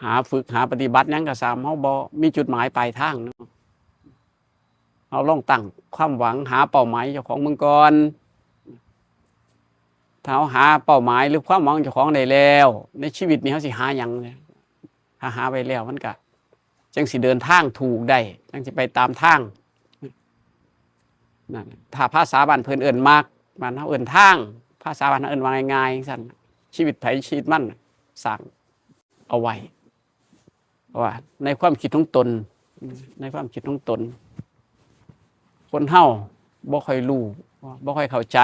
หาฝึกหาปฏิบัติยังก็สามเขาบ่มีจุดหมายปลายทางเนาะเราลองตั้งความหวังหาเป้าหมายเจ้าของมึงก่อนถ้าหาเป้าหมายหรือความหวังเจ้าของได้แล้วในชีวิตนี้เขาสิหาอย่างเนี่ยถ้าหาไปแล้วมันก็จังสิเดินทางถูกได้จังสิไปตามทางนั่นถ้าภาษาบ้านเพิ่นเอิ้นมากบ้านเฮาเอิ้นทางภาษาบ้านเฮาเอิ้นว่าง่ายๆจังซั่นชีวิตไผชีวิตมันสร้างเอาไว้ว่าในความคิดของตนในความคิดของตนคนเฮาบ่ค่อยรู้บ่ค่อยเข้าใจ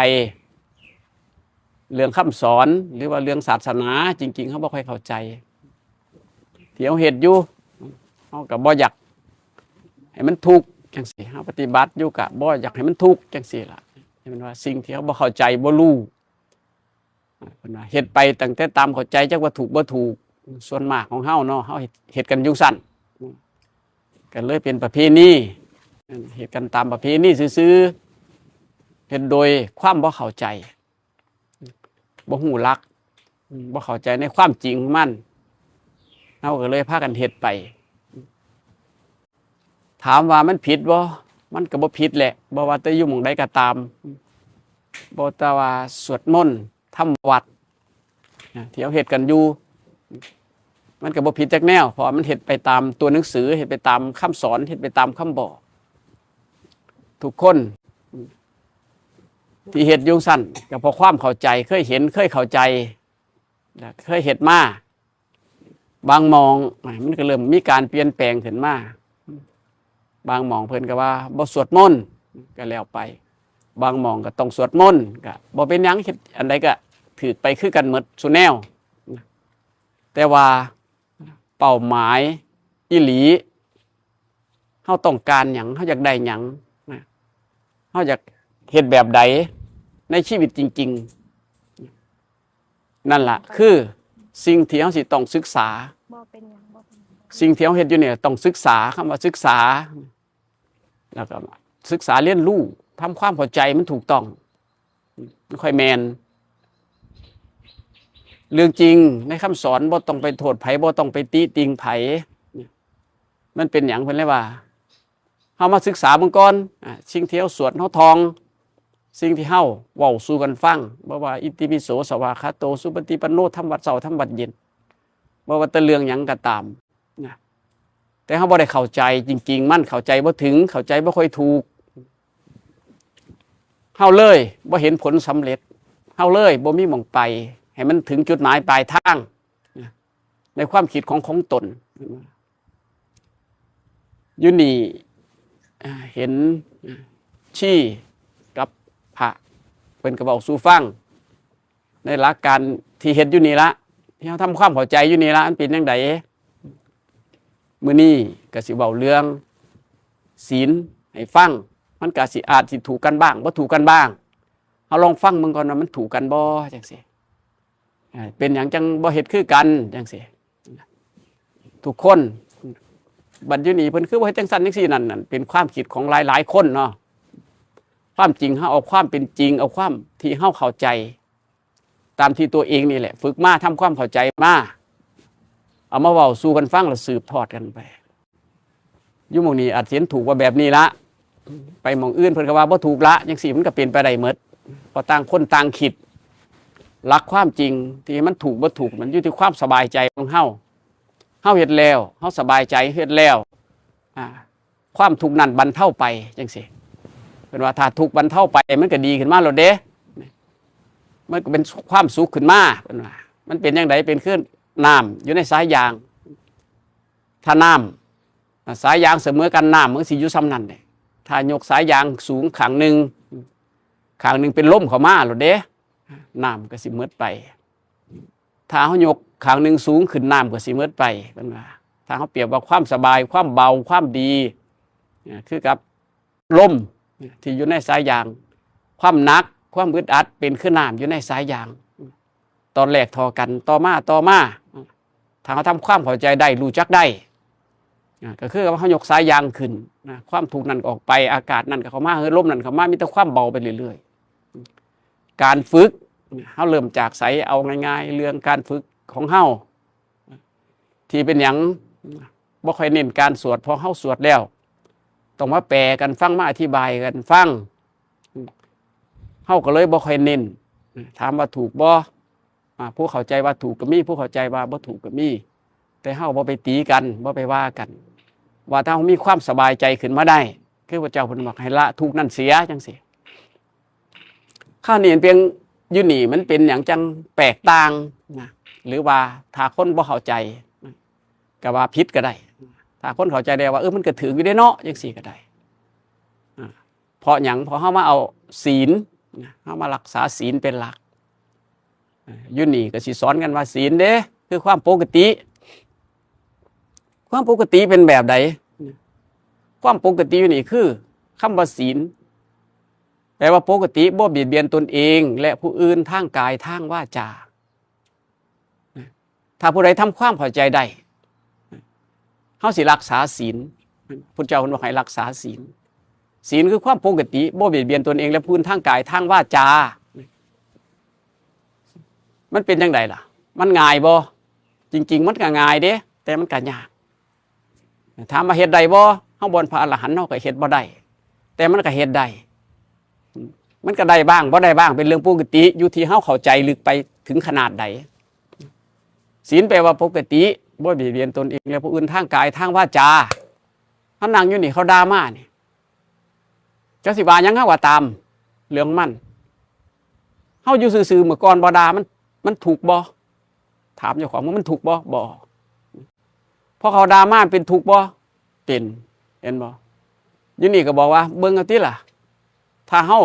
เรื่องคำสอนหรือว่าเรื่องศาสนาจริงๆเขาบ่ค่อยเข้าใจที่เฮาเฮ็ดอยู่เฮาก็บ่อยากให้มันทุกข์จังซี่เฮาปฏิบัติอยู่ก็บ่อยากให้มันทุกข์จังซี่ล่ะให้มันว่าสิ่งที่เฮาบ่เข้าใจบ่รู้เพิ่นว่าเฮ็ดไปตั้งแต่ตามเข้าใจจักว่าถูกบ่ถูกส่วนมากของเฮาเนาะเฮาเฮ็ดกันอยู่ซั่นก็เลยเป็นประเพณีเฮ็ดกันตามประเพณีซื่อๆเฮ็ดโดยความบ่เข้าใจบ่ฮู้หลักบ่เข้าใจในความจริงมันเฮาก็เลยพากันเฮ็ดไปถามว่ามันผิดบ่มันก็บ่ผิดแหละบ่ว่าแต่อยู่หม้องใดก็ตามบ่แต่ว่าสวดมนต์ทำวัดที่เฮาเฮ็ดกันอยู่มันก็บ่ผิดจักแนวเพราะมันเฮ็ดไปตามตัวหนังสือเฮ็ดไปตามคำสอนเฮ็ดไปตามคำบอกทุกคนที่เฮ็ดอยู่ซั่นก็เพราะความเข้าใจเคยเห็นเคยเข้าใจเคยเฮ็ดมาบางมองมันก็เริ่มมีการเปลี่ยนแปลงขึ้นมาบางมองเพิ่นก็ว่าบ่สวดมนต์ก็แล้วไปบางมองก็ต้องสวดมนต์ก็บ่เป็นหยังเฮ็ดอันใดก็ถือไปคือกันหมดซุแนวแต่ว่าเป้าหมายอีหลีเฮาต้องการหยังเฮาอยากได้หยังเฮาอยากเฮ็ดแบบใดในชีวิตจริงๆนั่นล่ะคือสิ่งที่เฮาสิต้องศึกษาสิ่งที่เฮาเฮ็ดอยู่เนี่ยต้องศึกษาคำว่าศึกษาแล้วก็ศึกษาเรียนรู้ทำความเข้าใจมันถูกต้องไม่ค่อยแมนเรื่องจริงในคำสอนบ่ต้องไปโทษไผบ่ต้องไปติติงไผมันเป็นหยังเพิ่นเลยว่าเฮามาศึกษาเบิ่งก่อนสิ่งที่เฮาสวดเฮาท่องสิ่งที่เฮาเว้าสู่กันฟังบ่ว่าอิติปิโสสวากขาโตสุปฏิปันโนทำวัดเช้าทำวัดเย็นบ่ว่าแต่เรื่องหยังก็ตามนะแต่เฮาบ่ได้เข้าใจจริงๆมันเข้าใจบ่ถึงเข้าใจบ่ค่อยถูกเฮาเลยบ่เห็นผลสำเร็จเฮาเลยบ่มีหม้องไปให้มันถึงจุดหมายปลายทางในความคิดของตนอยู่นี่เห็นชี้กับพระเพิ่นก็เว้าสู่ฟังในหลักการที่เฮ็ดอยู่นี่ละที่เฮาทำความเข้าใจอยู่นี่ละมันเป็นจังไดมื้อนี้ก็สิเว้าเรื่องศีลให้ฟังมันก็สิอาจสิถูกกันบ้างบ่ถูกกันบ้างเฮาลองฟังเบิ่งก่อนว่ามันถูกกันบ่จังซี่เป็นหยังจังบ่เฮ็ดคือกันจังซี่ทุกคนบัดอยู่นี่เพิ่นคือบ่เฮ็ดจังซั่นจังซี่นั่นเป็นความคิดของหลายๆคนเนาะความจริงเฮาเอาความเป็นจริงเอาความที่เฮาเข้าใจตามที่ตัวเองนี่แหละฝึกมาทำความเข้าใจมาเอามาเว้าสู่กันฟังแล้วสืบทอดกันไปอยู่หม้องนี้อาจเห็นถูกว่าแบบนี้ละไปหม้องอื่นเพิ่นก็ว่าบ่ถูกละจังซี่มันก็เป็นไปได้หมดเพราะต่างคนต่างคิดหลักความจริงที่มันถูกบ่ถูกมันอยู่ที่ความสบายใจของเฮาเฮ็ดแล้วเฮาสบายใจเฮ็ดแล้วความทุกข์นั้นบรรเทาไปจังซี่เพิ่นว่าถ้าทุกข์บรรเทาไปมันก็ดีขึ้นมาแล้วเด้มันก็เป็นความสุขขึ้นมาเพิ่นว่ามันเป็นจังไดเป็นคือน้ำอยู่ในสายยางถ้าน้ำสายยางเสมอกันน้ำมันสิอยู่ซ้ำนั่นเด้ถ้ายกสายยางสูงข้างหนึ่งเป็นลมเข้ามาแล้วเด้น้ำก็สิหมดไปถ้าเฮายกข้างหนึ่งสูงขึ้นน้ำก็สิหมดไปเพิ่นว่าถ้าเฮาเปรียบว่าความสบายความเบาความดีคือกับลมที่อยู่ในสายยางความหนักความอึดอัดเป็นคือน้ำอยู่ในสายยางตอนแรกทอกันต่อมาถ้าเขาทำความเข้าใจได้รู้จักได้ก็คือว่าเขายกสายยางขึ้นความทุกข์นั่นออกไปอากาศนั่นก็เข้ามาลมนั่นเข้ามามีแต่ความเบาไปเรื่อยๆการฝึกเขาเริ่มจากใสเอาง่ายๆเรื่องการฝึกของเฮา ที่เป็นหยังบ่ค่อยเน้นการสวดพอเฮาสวดแล้วต้องมาแปลกันฟังมาอธิบายกันฟังเฮาก็เลยบ่ค่อยเน้นถามว่าถูกบ่ผู้เข้าใจว่าถูกก็มีผู้เข้าใจว่าบ่ถูกก็มีแต่เฮาบ่ไปตีกันบ่ไปว่ากันว่าถ้าเฮามีความสบายใจขึ้นมาได้คือพระเจ้าเพิ่นบอกให้ละทุกข์นั่นเสียจังซี่ข้านี่เพียงอยู่นี่มันเป็นหยังจังแปลกต่างนะหรือว่าถ้าคนบ่เข้าใจก็ว่าผิดก็ได้ถ้าคนเข้าใจได้ว่ามันก็ถืออยู่ได้เนาะจังซี่ก็ได้เพราะหยังเพราะเฮามาเอาศีลเฮามารักษาศีลเป็นหลักอยู่นี่ก็สิสอนกันว่าศีลเด้คือความปกติความปกติเป็นแบบใดความปกติอยู่นี่คือคำว่าศีลแปลว่าปกติบ่เบียดเบียนตนเองและผู้อื่นทางกายทางวาจาถ้าผู้ใดทำความเข้าใจได้เฮาสิรักษาศีลพุทธเจ้าเพิ่นบอกให้รักษาศีลศีลคือความปกติบ่เบียดเบียนตนเองและผู้อื่นทางกายทางวาจามันเป็นจังไดล่ะมันง่ายบ่จริงๆมันก็ง่ายเด้แต่มันก็ยากถามว่าเฮ็ดได้บ่เฮาบ่พระอรหันต์เฮาก็เฮ็ดบ่ได้แต่มันก็เฮ็ดได้มันก็ได้บ้างบ่ได้บ้างเป็นเรื่องปกติอยู่ที่เฮาเข้าใจลึกไปถึงขนาดใดศีลแปลว่าปกติบ่เบียดเบียนตนเองและผู้อื่นทางกายทางวาจาเฮานั่งอยู่นี่เขาด่ามานี่จักสิว่าหยังเฮาว่าตามเรื่องมันเฮาอยู่ซื่อๆเมื่อก่อนบ่ด่ามันถูกบ่ถามเจ้าของว่ามันถูกบ่บ่พอเขาด่ามาเป็นถูกบ่เป็นเห็นบ่อยู่นี่ก็บอกว่าเบิ่งเอาติล่ะถ้าเฮา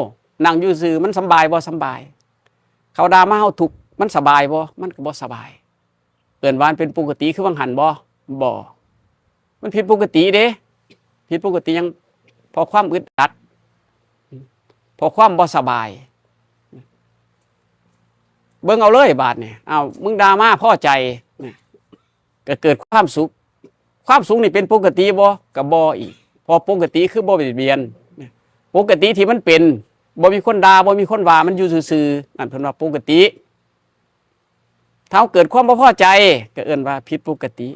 นั่งอยู่ซื่อมันสบายบ่สบายเขาด่ามาเฮาถูกมันสบายบ่มันก็บ่สบายเอิ้นว่าเป็นปกติคือวังหันบ่บ่มันผิดปกติเด้ผิดปกติยังพอความอึดอัดพอความบ่สบายเบิ่งเอาเลยบาดนี่มึงด่ามาพอใจก็เกิดความสุขความสุขนี่เป็นปกติบ่ก็บ่อีกพอปกติคือบ่เบียดเบียนปกติที่มันเป็นบ่มีคนด่าบ่มีคนว่ามันอยู่ซื่อๆนั่นเพิ่นว่าปกติถ้าเกิดความบ่พอใจก็เอิ้นว่าผิดปกติ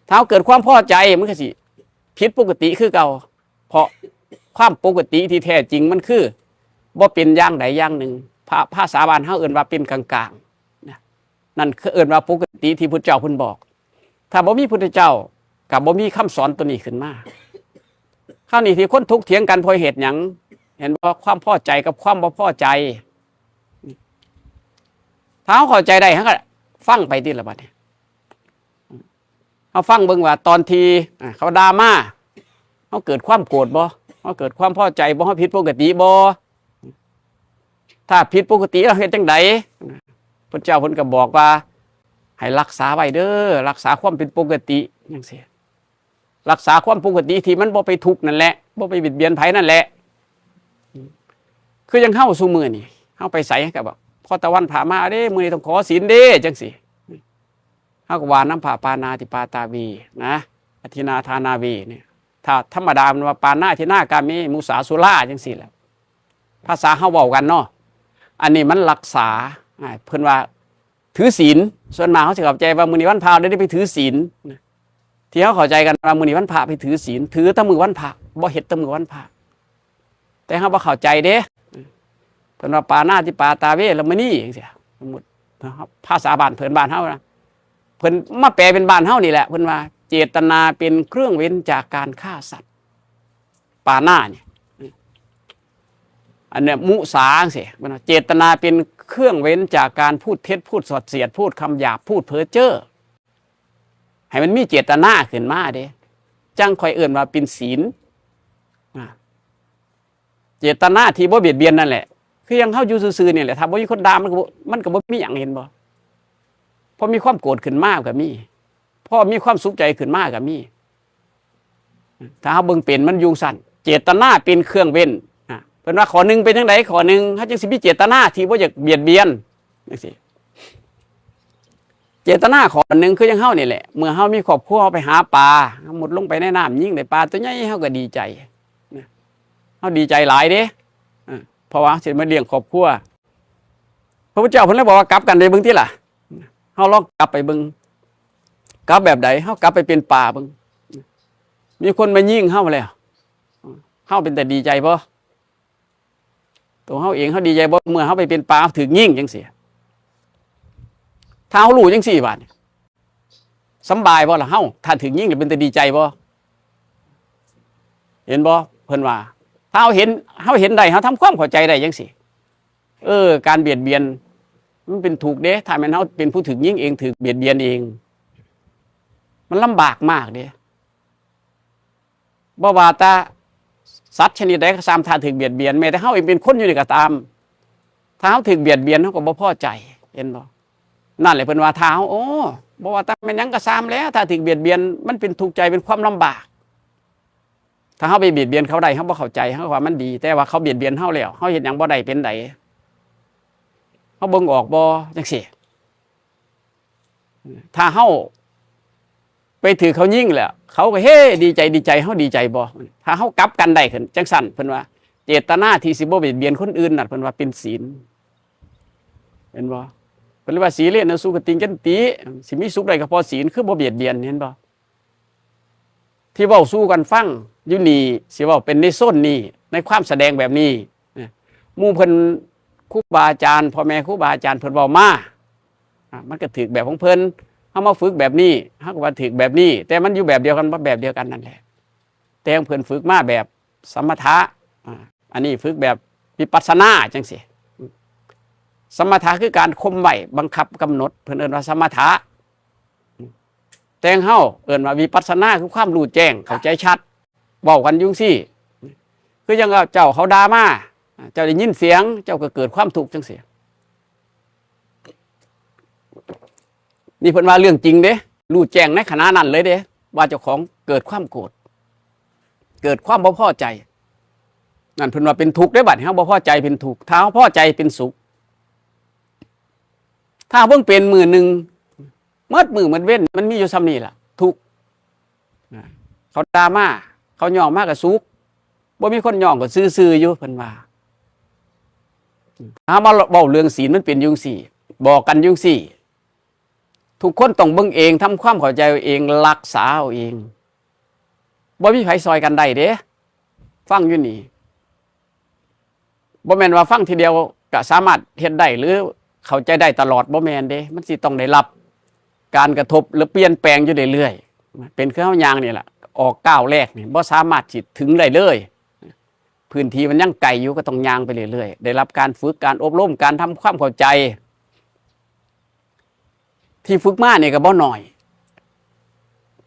ถ้าเกิดความพอใจมันก็สิผิดปกติคือเก่าเพราะความปกติที่แท้จริงมันคือบ่เป็นอย่างใดอย่างหนึ่งภาษาบ้านเฮาเอิ้นว่าเป็นกลางๆนั่นคือเอิ้นว่าปกติที่พุทธเจ้าเพิ่นบอกถ้าบ่มีพุทธเจ้าก็บ่มีคำสอนตัวนี้ขึ้นมาคราวนี้ที่คนทุกข์เถียงกันเพราะเหตุหยังเห็นบ่ความพอใจกับความบ่พอใจถ้าเข้าใจได้เฮาก็ฟังไปติละบัดนี้เฮาฟังเบิ่งว่าตอนที่เขาด่ามาเฮาเกิดความโกรธบ่เฮาเกิดความพอใจบ่เฮาผิดปกติบ่ถ้าผิดปกติเราเฮ็ดจังไดพระเจ้าเพิ่นก็บอกว่าให้รักษาไว้เด้อรักษาความเป็นปกติจังซี่รักษาความปกติที่มันบ่ไปทุกข์นั่นแหละบ่ไปบิดเบียนไผนั่นแหละคือยังเฮาซุมื้อนี่เฮาไปไสก็บอกพอตะวันผ่ามาเด้มื้อนี้ต้องขอศีลเด้จังซี่เฮาก็ว่าน้ำผ่าปานาติปาตาวีนะอธินาทานาวีเนี่ยถ้าธรรมดามันว่าปานาทินากามิมุสาสุราจังซี่แหละภาษาเฮาเว้ากันเนาะอันนี้มันรักษาเพิ่นว่าถือศีลส่วนมากเขาจะเข้าใจว่ามื้อนี้วันพระได้ไปถือศีลที่เขาเข้าใจกันว่ามื้อนี้วันพระไปถือศีลถือแต่มื้อวันพระบ่เฮ็ดแต่มื้อวันพระแต่เฮาบ่เข้าใจเด้เพิ่นว่าปานาติปาตาเวละมณีจังซี่สมมุติภาษาบ้านเพิ่นบ้านเฮานะเพิ่นมาแปลเป็นบ้านเฮานี่แหละเพิ่นว่าเจตนาเป็นเครื่องเว้นจากการฆ่าสัตว์ปานาเนี่ยอันเนี้ยมุสาสิมันเจตนาเป็นเครื่องเว้นจากการพูดเท็จพูดสอดเสียดพูดคำหยาบพูดเพ้อเจ้อให้มันมีเจตนาขึ้นมาเด้จังค่อยเอื่นว่าเป็นศีลเจตนาที่บ่เบียดเบียนนั่นแหละคือยังเข้าอยู่ซื่อๆเนี่ยแหละถ้าบ่มีคนด่ามันก็บ่มีหยังเห็นบ่พอมีความโกรธขึ้นมาก็มีพอมีความสุขใจขึ้นมาก็มีถ้าเฮาเบิ่งเป็นมันอยู่สั่นเจตนาเป็นเครื่องเว้นเพิ่นว่าข้อหนึ่งเป็นจังไดข้อหนึ่งเฮาจึงสิมีเจตนาที่บ่อยากเบียดเบียนจังซี่เจตนาข้อหนึ่งคือจังเฮานี่แหละเมื่อเฮามีครอบครัวเฮาไปหาปลาหมดลงไปในน้ำยิงได้ปลาตัวใหญ่เฮาก็ดีใจเฮาดีใจหลายเด้เพราะว่าสิมาเลี้ยงครอบครัวพระพุทธเจ้าเพิ่นเลยบอกว่ากลับกันไปเบิ่งติล่ะเฮาลองกลับไปเบิ่ง กลับแบบใดเฮากลับไปเป็นป่าเบิ่งมีคนมายิงเฮาแล้วเฮาเป็นแต่ดีใจบ่ตัวเฮาเองเฮาดีใจบ่เมื่อเฮาไปเป็นป่าถูกยิงจังซี่ถ้าเฮารู้จังซี่บาดนี้สำบายบ่ล่ะเฮาถ้าถูกยิงเป็นแต่ดีใจบ่เห็นบ่เพิ่นว่าถ้าเฮาเห็นได้เฮาทำความเข้าใจได้จังซี่การเบียดเบียนมันเป็นถูกเด้ถ้าแม่นเฮาเป็นผู้ถูกยิงเองถูกเบียดเบียนเองมันลำบากมากเด้บ่ว่าแต่สัตว์ชนิดใดก็ตามถ้าถูกเบียดเบียนแม้แต่เฮาเองเป็นคนอยู่นี่ก็ตามถ้าเฮาถูกเบียดเบียนเฮาก็บ่พอใจเห็นบ่นั่นแหละเพิ่นว่าถ้าเฮาบ่ว่าแต่แม่นหยังก็ตามแล้วถ้าถูกเบียดเบียนมันเป็นทุกข์ใจเป็นความลำบากถ้าเฮาไปเบียดเบียนเขาได้เฮาบ่เข้าใจเฮาว่ามันดีแต่ว่าเขาเบียดเบียนเฮาแล้วเฮาเฮ็ดหยังบ่ได้เป็นไดเฮาเบิ่งออกบ่จังซี่ถ้าเฮาไปถือเขายิงแหละเขาก็เฮ้ดีใจเฮาดีใจบ่ถ้าเฮากลับกันได้ขึ้นจังซั่นเพิ่นว่าเจตนาที่สิบ่เบียดเบียนคนอื่นน่ะเพิ่นว่าเป็นศีลเห็นบ่เพิ่นว่าศีเลนะสุขติงจันติสิมีสุขได้ก็เพราะศีลคือบ่เบียดเบียนเห็นบ่ที่เว้าสู้กันฟังอยู่นี่สิเว้าเป็นในโซนนี้ในความแสดงแบบนี้หมู่เพิ่นครูบาอาจารย์พ่อแม่ครูบาอาจารย์เพิ่นเว้ามามันก็ถูกแบบของเพิ่นเฮามาฝึกแบบนี้เฮาก็ว่าถูกแบบนี้แต่มันอยู่แบบเดียวกันบ่แบบเดียวกันนั่นแหละแต่เพิ่นฝึกมาแบบสมถะอันนี้ฝึกแบบวิปัสสนาจังซี่สมถะคือการข่มไว้บังคับกำหนดเพิ่นเอิ้นว่าสมถะแต่เฮาเอิ้นว่าวิปัสสนาคือความรู้แจ้งเข้าใจชัดเว้ากันอยู่ซี่คือจังเจ้าเขาด่ามาเจ้าได้ยินเสียงเจ้าก็เกิดความทุกข์จังซี่นี่เพิ่นว่าเรื่องจริงเด้รู้แจ้งในขณะนั้นเลยเด้ว่าเจ้าของเกิดความโกรธเกิดความบ่พอใจนั่นเพิ่นว่าเป็นทุกข์ได้บัดเฮาบ่พอใจเป็นทุกข์ถ้าเฮาพอใจเป็นสุขถ้าเพิ่งเป็นมื้อนึงมืดเว้นมันมีอยู่ซ้ำนี่ล่ะทุกข์เขาด่ามาเขาย่องมาก็สุขบ่มีคนย่องก็ซื่อๆอยู่เพิ่นว่าถ้ามาเว้าเรื่องศีลมันเป็นอยู่จังซี่บอกกันอยู่จังซี่ทุกคนต้องเบิ่งเองทำความเข้าใจเองรักษาเอาเองบ่มีไผซอยกันได้เด้ฟังอยู่นี่บ่แม่นว่าฟังทีเดียวก็สามารถเฮ็ดได้หรือเข้าใจได้ตลอดบ่แม่นเด้มันสิต้องได้รับการกระทบหรือเปลี่ยนแปลงอยู่เรื่อยๆเป็นคือเฮาย่างนี่ล่ะออกก้าวแรกนี่บ่สามารถสิถึงได้เลยพื้นที่มันยังไกลอยู่ก็ต้องย่างไปเรื่อยๆได้รับการฝึกการอบรมการทำความเข้าใจที่ฝึกมาเนี่ยก็บ่น้อย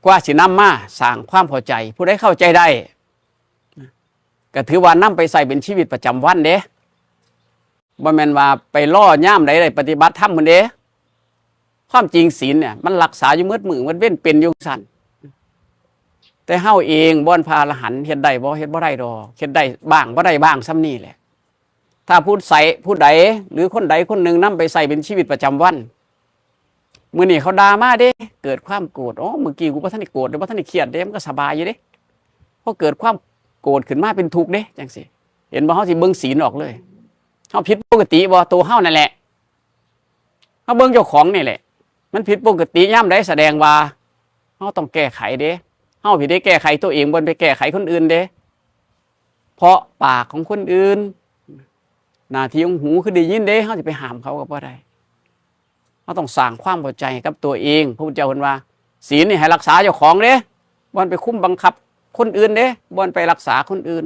กว่าสินำมาสร้างความเข้าใจผู้ใดเข้าใจได้ก็ถือว่านำไปใส่เป็นชีวิตประจำวันเด้บ่แม่นว่าไปล่อย่ามใดได้ปฏิบัติธรรมมื้อเด้ความจริงศีลเนี่ยมันรักษาอยู่มืดมือมืดเว้นเป็นอยู่ซั่นแต่เฮาเองบ่อนพระอรหันต์เฮ็ดได้บ่เฮ็ดบ่ได้ดอกเฮ็ดได้บ้างบ่ได้บ้างซ้ำนี่แหละถ้าผู้ใดหรือคนใดคนหนึ่งนำไปใส่เป็นชีวิตประจำวันมื้อนี้เขาด่ามาเด้เกิดความโกรธเมื่อกี้กูบ่ทันได้โกรธเด้บ่ทันได้เครียดเด้มันก็สบายอยู่เด้พอเกิดความโกรธขึ้นมาเป็นทุกข์เด้จังซี่เห็นบ่เฮาสิเบิ่งศีลออกเลยเฮาผิดปกติบ่ตัวเฮานั่นแหละเฮาเบิ่งเจ้าของนี่แหละมันผิดปกติยามใดแสดงว่าเฮาต้องแก้ไขเด้เฮาผิดได้แก้ไขตัวเองบ่ไปแก้ไขคนอื่นเด้เพราะปากของคนอื่นหน้าที่ของหูคือได้ยินเด้เฮาสิไปห้ามเขาก็บ่ได้เราต้องสร้างความเข้าใจกับตัวเองพระพุทธเจ้าเพิ่นว่าศีลนี่ให้รักษาเจ้าของเด้บ่อนไปคุ้มบังคับคนอื่นเด้บ่อนไปรักษาคนอื่น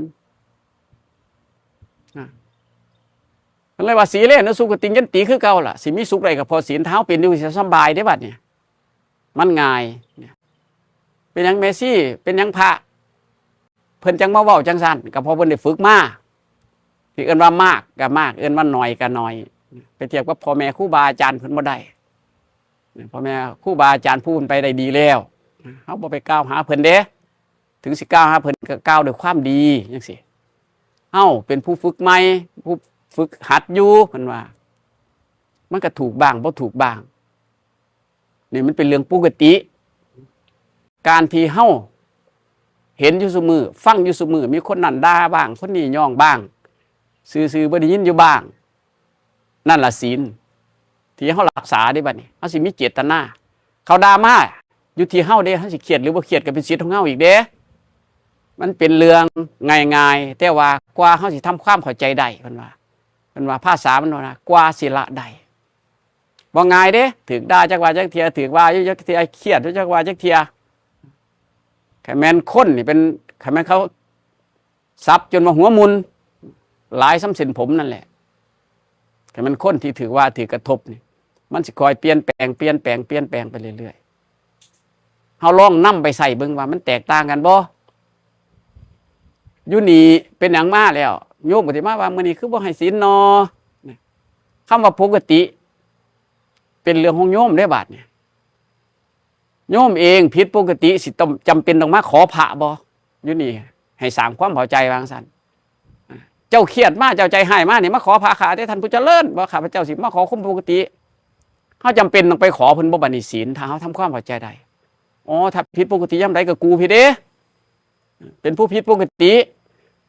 นั่นเลยว่าศีเลนะสุขติงยันติคือเก่าล่ะสิมีสุขได้ก็พอศีลเท้าเป็นอยู่สิสบายได้บัดเนี่ยมันง่ายเนี่ยเป็นหยังเมซี่เป็นหยังพระเพิ่นจังมาเว้าจังซั่นก็พอเพิ่นได้ฝึกมาที่เอิ้นว่ามากก็มากเอิ้นว่าน้อยก็น้อยไปเทียบกับพ่อแม่ครูบาอาจารย์เพิ่นบ่ได้พ่อแม่ครูบาอาจารย์พูดไปได้ดีแล้วเฮาบ่ไปกล่าวหาเพิ่นเด้ถึงสิกล่าวหาเพิ่นก็กล่าวด้วยความดีจังซี่เฮาเป็นผู้ฝึกใหม่ผู้ฝึกหัดอยู่เพิ่นว่ามันก็ถูกบ้างบ่ถูกบ้างนี่มันเป็นเรื่องปกติการที่เฮาเห็นอยู่ซุมื้อฟังอยู่ซุมื้อมีคนนั่นด่าบ้างคนนี้ย่องบ้างซื่อๆบ่ได้ยินอยู่บ้างนั่นล่ะศีลที่เขารักษาได้บัดนี้เขาสิมีเจตนาเขาด่ามา อยู่ที่เฮาเด้เฮาสิเครียดหรือบ่เครียดก็เป็นสิทธิ์ของเฮาอีกเด้มันเป็นเรื่องง่ายๆแต่ว่ากว่าเฮาสิทำความเข้าใจได้เพิ่นว่าภาษามันนะกว่าสิละได้บ่ง่ายเด้ถูกด่าจักว่าจักเที่ยถูกว่าอยู่จักเที่ยเครียดจักว่าจักเที่ยแค่แม่นคนนี่เป็นแค่แม่นเขาซับจนว่าหัวมุนหลายซ้ำเส้นผมนั่นแหละแต่มันคนที่ถือว่าถือกระทบนี่มันสิคอยเปลี่ยนแปลงไปเรื่อยๆเฮาลองนำไปใส่เบิ่งว่ามันแตกต่างกันบ่อยู่นี่เป็นหยังมาแล้วโยมก็สิมาว่ามื้อนี้คือบ่ให้ศีลนอคำว่าปกติเป็นเรื่องของโยมได้บาดเนี่ยโยมเองผิดปกติสิต้องจำเป็นต้องมาขอพระบ่อยู่นี่ให้สร้างความเข้าใจวางซั่นเจ้าเครียดมาเจ้าใจหายมานี่มาขอพระข้าแต่ท่านผู้เจริญว่าข้าพเจ้าสิมาขอคุมปกติเฮาจำเป็นต้องไปขอเพิ่นบ่บัดนี้ศีลถ้าเฮาทำความเข้าใจได้อ๋อถ้าผิดปกติยามใดก็กูผิดเด้เป็นผู้ผิดปกติ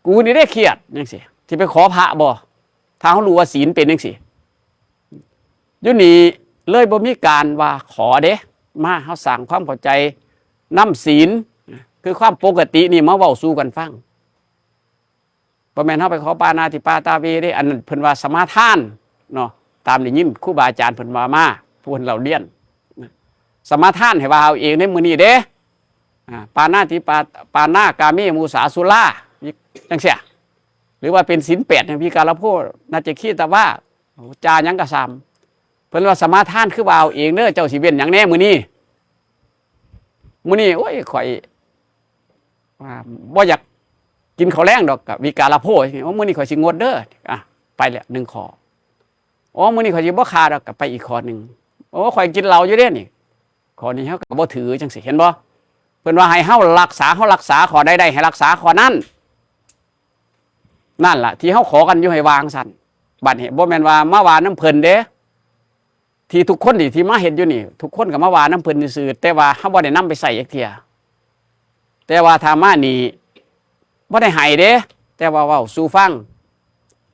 กูนี่ได้เครียดจังซี่ที่ไปขอพระบ่ถ้าเฮารู้ว่าศีลเป็นจังซี่อยู่นี่เลยบ่มีการว่าขอเด้มาเฮาสร้างความเข้าใจนำศีลคือความปกตินี่มาเว้าสู่กันฟังบ่แม่นเฮาไปขอปานาติปาตาเวเด้อันนั้นเพิ่นว่าสมาทานเนาะตามได้ยินครูบาอาจารย์เพิ่นว่ามาผู้เพิ่นเราเรียนสมาทานให้ว่าเอาเองในมื้อนี้เด้ปานาติปานา กาเม มุสาสุราจังซี่หรือว่าเป็นศีล8อย่างพิการละโพนาจะขี้ตะว่าจาหยังก็ซ้ำเพิ่นว่าสมาทานคือว่าเอาเองเด้อเจ้าสิเว้นหยังแน่มื้อนี้โอ้ยข่อยว่าบ่อยากกินข้าวแรงดอกกับวิการละโพอ๋อมื้อนี้ข่อยสิงดเด้อไปแล้ว1ข้ออ๋อมื้อนี้ข่อยสิบ่ขาดดอกกับไปอีกข้อนึงโอ้ข่อยกินเหล้าอยู่เด้นี่ข้อนี้เฮาก็บ่ถือจังซี่เห็นบ่เพิ่นว่าให้เฮารักษาข้อใดๆให้รักษาข้อนั้นนั่นล่ะที่เฮาขอกันอยู่ให้วางซั่นบัดนี้บ่แม่นว่ามาว่าน้ำเพิ่นเด้ที่ทุกคนที่มาเฮ็ดอยู่นี่ทุกคนก็มาว่าน้ำเพิ่นซื่อแต่ว่าเฮาบ่ได้นำไปใส่จักเที่ยแต่ว่าถ้ามานี่บ่ได้ให้เด้แต่ว่าเว้าสู่ฟัง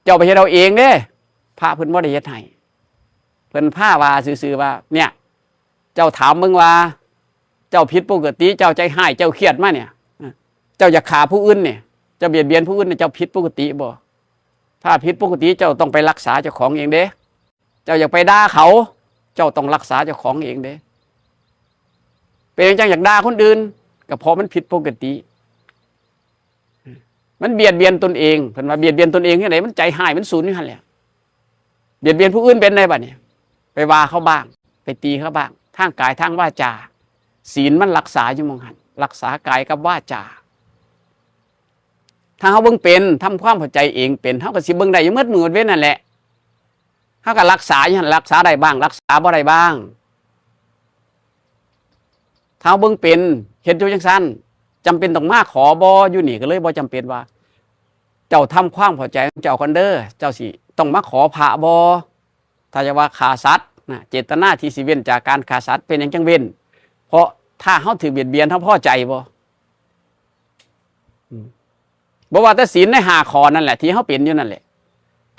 เจ้าไปเฮ็ดเอาเองเด้พระเพิ่นบ่ได้เฮ็ดให้เพิ่นพาว่าซื่อๆว่าเนี่ยเจ้าถามมึงว่าเจ้าผิดปกติเจ้าใจหายเจ้าเครียดมาเนี่ยเจ้าอยากฆ่าผู้อื่นเนี่ยเจ้าเบียดเบียนผู้อื่นเนี่ยเจ้าผิดปกติบ่ถ้าผิดปกติเจ้าต้องไปรักษาเจ้าของเองเด้เจ้าอยากไปด่าเขาเจ้าต้องรักษาเจ้าของเองเด้เป็นจังอยากด่าคนอื่นก็เพราะมันผิดปกติมันเบียดเบียนตนเองเพิ่นว่าเบียดเบียนตนเองที่ไหนมันใจหายมันสูญนี่หั่นแหละเบียดเบียนผู้อื่นเป็นได้บัดนี้ไปว่าเขาบ้างไปตีเขาบ้างทางกายทางวาจาศีลมันรักษาอยู่มองหันรักษากายกับวาจาถ้าเฮาเบิ่งเป็นทำความเข้าใจเองเป็นเฮาก็สิเบิ่งได้อยู่มืดเว้นนั่นแหละเฮาก็รักษาอยู่หั่นรักษาได้บ้างรักษาบ่ได้บ้างถ้าเฮาเบิ่งเป็นเฮ็ดอยู่จังซั่นจำเป็นต้องมาขอบ่อยู่นี่ก็เลยบ่จำเป็นว่าเจ้าทำความเข้าใจของเจ้าคนเด้อเจ้าสิต้องมาขอพระบ่ถ้าจะว่าฆ่าสัตว์เจตนาที่สิเว้นจากการฆ่าสัตว์เป็นหยังจังเว้นเพราะถ้าเฮาถือเบียดเบียนเฮาพอใจบ่ว่าแต่ศีลใน5ข้อนั่นแหละที่เฮาเป็นอยู่นั่นแหละ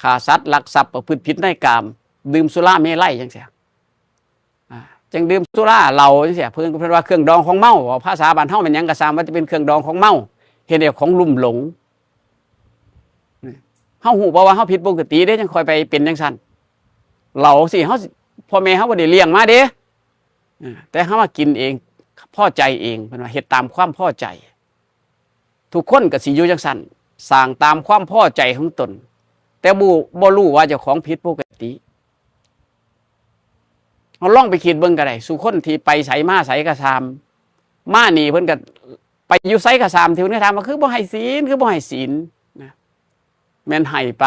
ฆ่าสัตว์ลักทรัพย์ประพฤติผิดในกามดื่มสุราเมลัยจังซี่จังดื่มสุราเหล้าจังซี่เพิ่นว่าเครื่องดองของเมาภาษาบ้านเฮามันหยังก็ตามว่าจะเป็นเครื่องดองของเมาเฮ็ดให้ของลุ่มหลงเฮาฮู้บ่ว่าเฮาผิดปกติเด้จังค่อยไปเป็นจังซั่นเหล้าสิเฮาพ่อแม่เฮาบ่ได้เลี้ยงมาเด้แต่เฮามากินเองพอใจเองเพิ่นว่าเฮ็ดตามความพอใจทุกคนก็สิอยู่จังซั่นสร้างตามความพอใจของตนแต่บ่รู้ว่าเจ้าของผิดปกติเฮาลองไปคิดเบิ่งก็ได้สู่คนที่ไปไสมาไสก็ตามมานี่เพิ่นก็ไปอยู่ไสก็ตามที่เพิ่นถามว่าคือบ่ให้ศีลนะแม่นให้ไป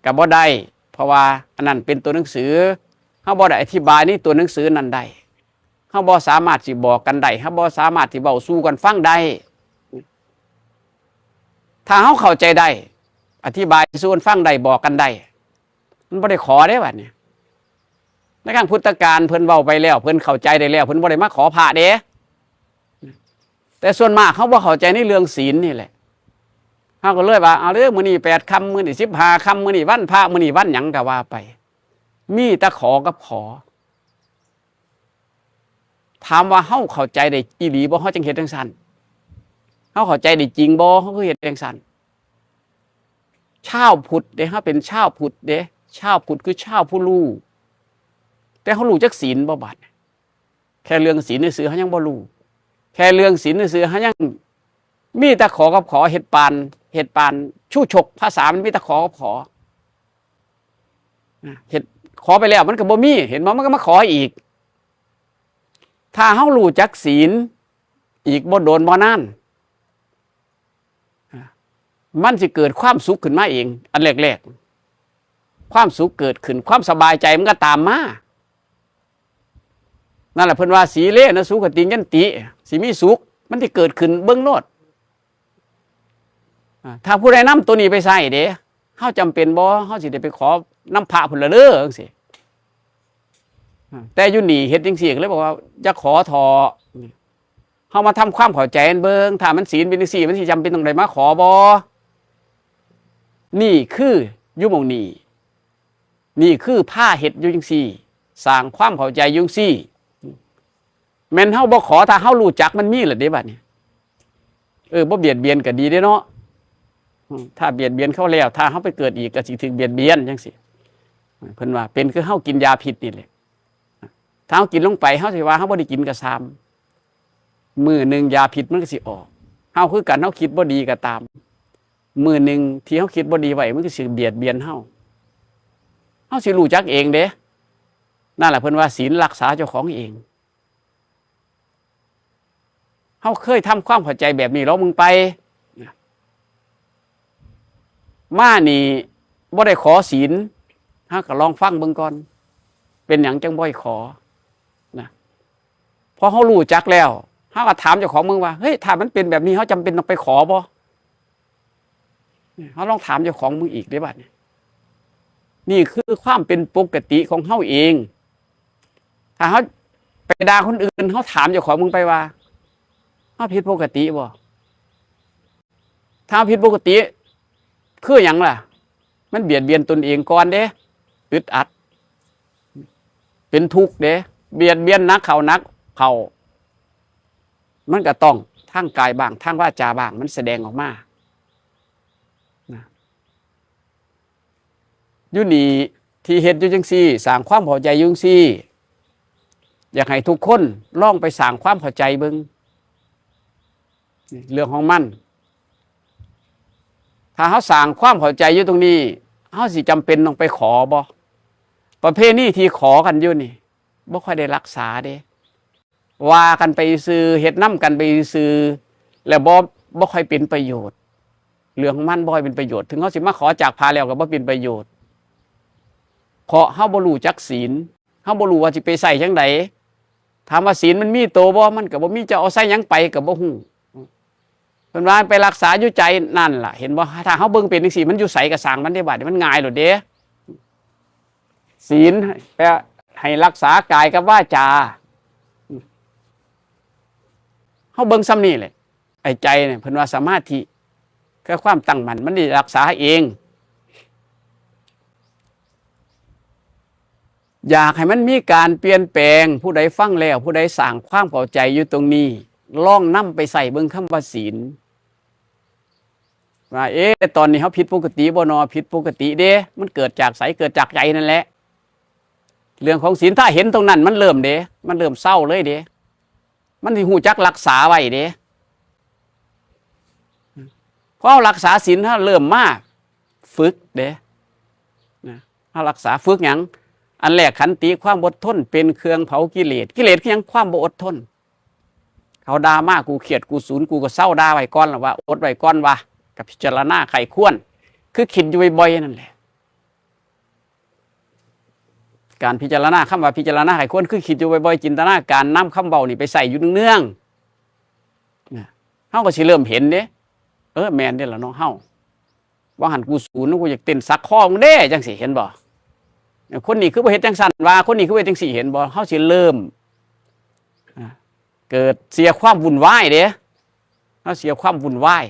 ก็บ่ได้เพราะว่าอันนั้นเป็นตัวหนังสือเฮาบ่ได้อธิบายในตัวหนังสือนั้นได้เฮาบ่สามารถสิบอกกันได้เฮาบ่สามารถสิเว้าสู่กันฟังได้ถ้าเฮาเข้าใจได้อธิบายสู่กันฟังได้บอกกันได้มันบ่ได้ขอเด้บัดนี้ในครั้งพุทธกาลเพิ่นเว้าไปแล้วเพิ่นเข้าใจได้แล้วเพิ่นบ่ได้มาขอพระเด้แต่ส่วนมากเขาบ่เข้าใจในเรื่องศีลนี่แหละเฮาก็เลยว่าเอาเด้อมื้อนี้8ค่ำมื้อนี้15ค่ำมื้อนี้วันพระมื้อนี้วันหยังก็ว่าไปมีแต่ขอกับขอ ถามว่าเฮาเข้าใจได้อีหลีบ่เฮาจังเฮ็ดจังซั่นเฮาเข้าใจได้จริงบ่เฮาคือเฮ็ดจังซั่นชาวพุทธเด้เฮาเป็นชาวพุทธเด้ชาวพุทธคือชาวผู้รู้แต่เฮารู้จักศีลบ่บัดแค่เรื่องศีลซื่อๆเฮายังบ่รู้แค่เรื่องศีลซื่อๆเฮายังมีแต่ขอกับขอเฮ็ดปานชู้ฉกภาษามันมีแต่ขอกับขอเฮ็ดขอไปแล้วมันก็บ่มีเห็นบ่มันก็มาขออีกถ้าเฮารู้จักศีลอีกบ่โดนบ่นานมันสิเกิดความสุขขึ้นมาเองอันแรกๆความสุขเกิดขึ้นความสบายใจมันก็ตามมานั่นแหละเพิ่นว่าสีเลนะสุขติยันติสิมีสุขมันสิเกิดขึ้นเบิ่งโลดถ้าผู้ใดนำตัวนี้ไปใส่เด้เฮาจำเป็นบ่เฮาสิได้ไปขอนำพระพุ่นละเด้อจังซี่แต่อยู่นี่เฮ็ดจังซี่ก็เลยบอกว่าจะขอทอเฮามาทำความเข้าใจกันเบิ่งถ้ามันศีลเป็นจังซี่มันสิจำเป็นต้องได้มาขอบ่นี่คืออยู่หม่องนี้นี่คือผ้าเฮ็ดอยู่จังซี่สร้างความเข้าใจอยู่จังซี่แม่นเฮาบ่ขอถ้าเฮารู้จักมันมีล่ะเด้บัดนี้บ่เบียดเบียนก็ดีเด้เนาะถ้าเบียดเบียนเขาแล้วถ้าเฮาไปเกิดอีกก็สิถึงเบียดเบียนจังซี่เพิ่นว่าเป็นคือเฮากินยาพิษนี่แหละถ้าเฮากินลงไปเฮาสิว่าเฮาบ่ได้กินก็ซ้ำมื้อนึงยาพิษมันก็สิออกเฮาคือกันเฮาคิดบ่ดีก็ตามมื้อนึงที่เฮาคิดบ่ดีไว้มันก็สิเบียดเบียนเฮาสิรู้จักเองเด้นั่นแหละเพิ่นว่าศีลรักษาเจ้าของเองเฮาเคยทำความเข้าใจแบบนี้แล้วมึงไปมานี่บ่ได้ขอศีลเฮาก็ลองฟังเบิ่งก่อนเป็นหยังจังบ่ให้ขอนะพอเฮารู้จักแล้วเฮาก็ถามเจ้าของมึงว่าเฮ้ยถ้ามันเป็นแบบนี้เฮาจำเป็นต้องไปขอบ่เฮาลองถามเจ้าของมึงอีกได้บัดนี่คือความเป็นปกติของเฮาเองถ้าเฮาไปด่าคนอื่นเฮาถามเจ้าของมึงไปว่าเฮาผิดปกติบ่ถ้าผิดปกติคือหยังล่ะมันเบียดเบียนตนเองก่อนเด้อึดอัดเป็นทุกข์เด้เบียดเบียนนักเขามันก็ต้องทางกายบ้างทางวาจาบ้างมันแสดงออกมาอยู่นี่ที่เฮ็ดอยู่จังซี่สร้างความเข้าใจอยู่จังซี่อยากให้ทุกคนลองไปสร้างความเข้าใจเบิ่งเรื่องของมันถ้าเฮาสร้างความเข้าใจอยู่ตรงนี้เฮาสิจำเป็นต้องไปขอบ่ประเพณีที่ขอกันอยู่นี่บ่ค่อยได้รักษาเด้ว่ากันไปซื่อเฮ็ดนำกันไปซื่อแล้วบ่ค่อยเป็นประโยชน์เรื่องของมันบ่ค่อยเป็นประโยชน์ถึงเฮาสิมาขอจากพาแล้วก็บ่เป็นประโยชน์เพราะเฮาบ่รู้จักศีลเฮาบ่รู้ว่าสิไปใส่จังไดถามว่าศีลมันมีโตบ่มันก็บ่มีจะเอาใส่หยังไปก็บ่ฮู้เพิ่นว่าไปรักษาอยู่ใจนั่นล่ะเห็นบ่ถ้าเฮาเบิ่งเป็นจังซี่มันอยู่ไสก็สร้างมันได้บัดมันง่ายโลดเด้ศีลแปลให้รักษากายกับวาจาเฮาเบิ่งซ้ำนี่แหละไอ้ใจเนี่ยเพิ่นว่าสมาธิคือความตั้งมั่นมันได้รักษาเองอยากให้มันมีการเปลี่ยนแปลงผู้ใดฟังแล้วผู้ใดสร้างความเข้าใจอยู่ตรงนี้ลองนำไปใส่เบิ่งคำว่าศีลว่าตอนนี้เฮาผิดปกติบ่นอผิดปกติเด้มันเกิดจากไสเกิดจากใจนั่นแหละเรื่องของศีลถ้าเห็นตรงนั้นมันเริ่มเด้มันเริ่มเศร้าเลยเด้มันสิฮู้จักรักษาไว้เด้พอรักษาศีลถ้าเริ่มมาฝึกเด้นะเฮารักษาฝึกหยังอันแรกขันติความอดทนเป็นเครื่องเผากิเลสคือหยังความบ่อดทนเขาด่ามากูเขียดกูสูญกูก็เศร้าด่าไว้ก่อนล่ะว่าอดไว้ก่อนว่ากับพิจารณาไข้ควรคือคิดอยู่บ่อยๆนั่นแหละการพิจารณาคำว่าพิจารณาไข้ควรคือคิดอยู่บ่อยๆจินตนาการนำคำเว้านี่ไปใส่อยู่เนืองๆเฮาก็สิเริ่มเห็นเด้แม่นเด้ล่ะเนาะเฮาว่าหันกูสูญกูอยากเต้นสักข้อมึงเด้จังสิเห็นบ่คนนี้คือบ่เฮ็ดจังซั่นว่าคนนี้คือบ่เฮ็ดจังซี่เห็นบ่เฮาสิเริ่มเกิดเสียความวุ่นวายเด้เฮาเสียความวุ่นวาย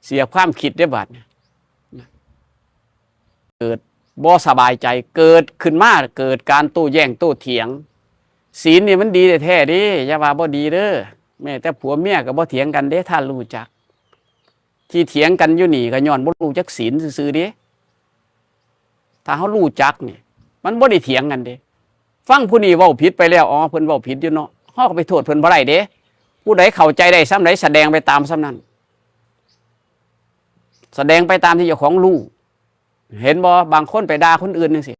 เสียความคิดได้บัดเกิดบ่สบายใจเกิดขึ้นมาเกิดการโต้แย้งโต้เถียง ศีลนี่มันดีแท้ๆดิอย่าว่าบ่ดีเด้อแม้แต่ผัวเมียก็บ่เถียงกันเด้ถ้ารู้จักที่เถียงกันอยู่นี่ก็ย้อนบ่รู้จักศีลซื่อๆเด้ถ้าเฮารู้จักนี่มันบ่ได้เถียงกันเด้ฟังผู้นี้เว้าผิดไปแล้วอ๋อเพิ่นเว้าผิดอยู่เนาะเฮาก็ไปโทษเพิ่นบ่ได้เด้ผู้ใดเข้าใจได้ซ้ำใดแสดงไปตามซ้ำนั้นแสดงไปตามที่เจ้าของรู้เห็นบ่บางคนไปด่าคนอื่นจังซี่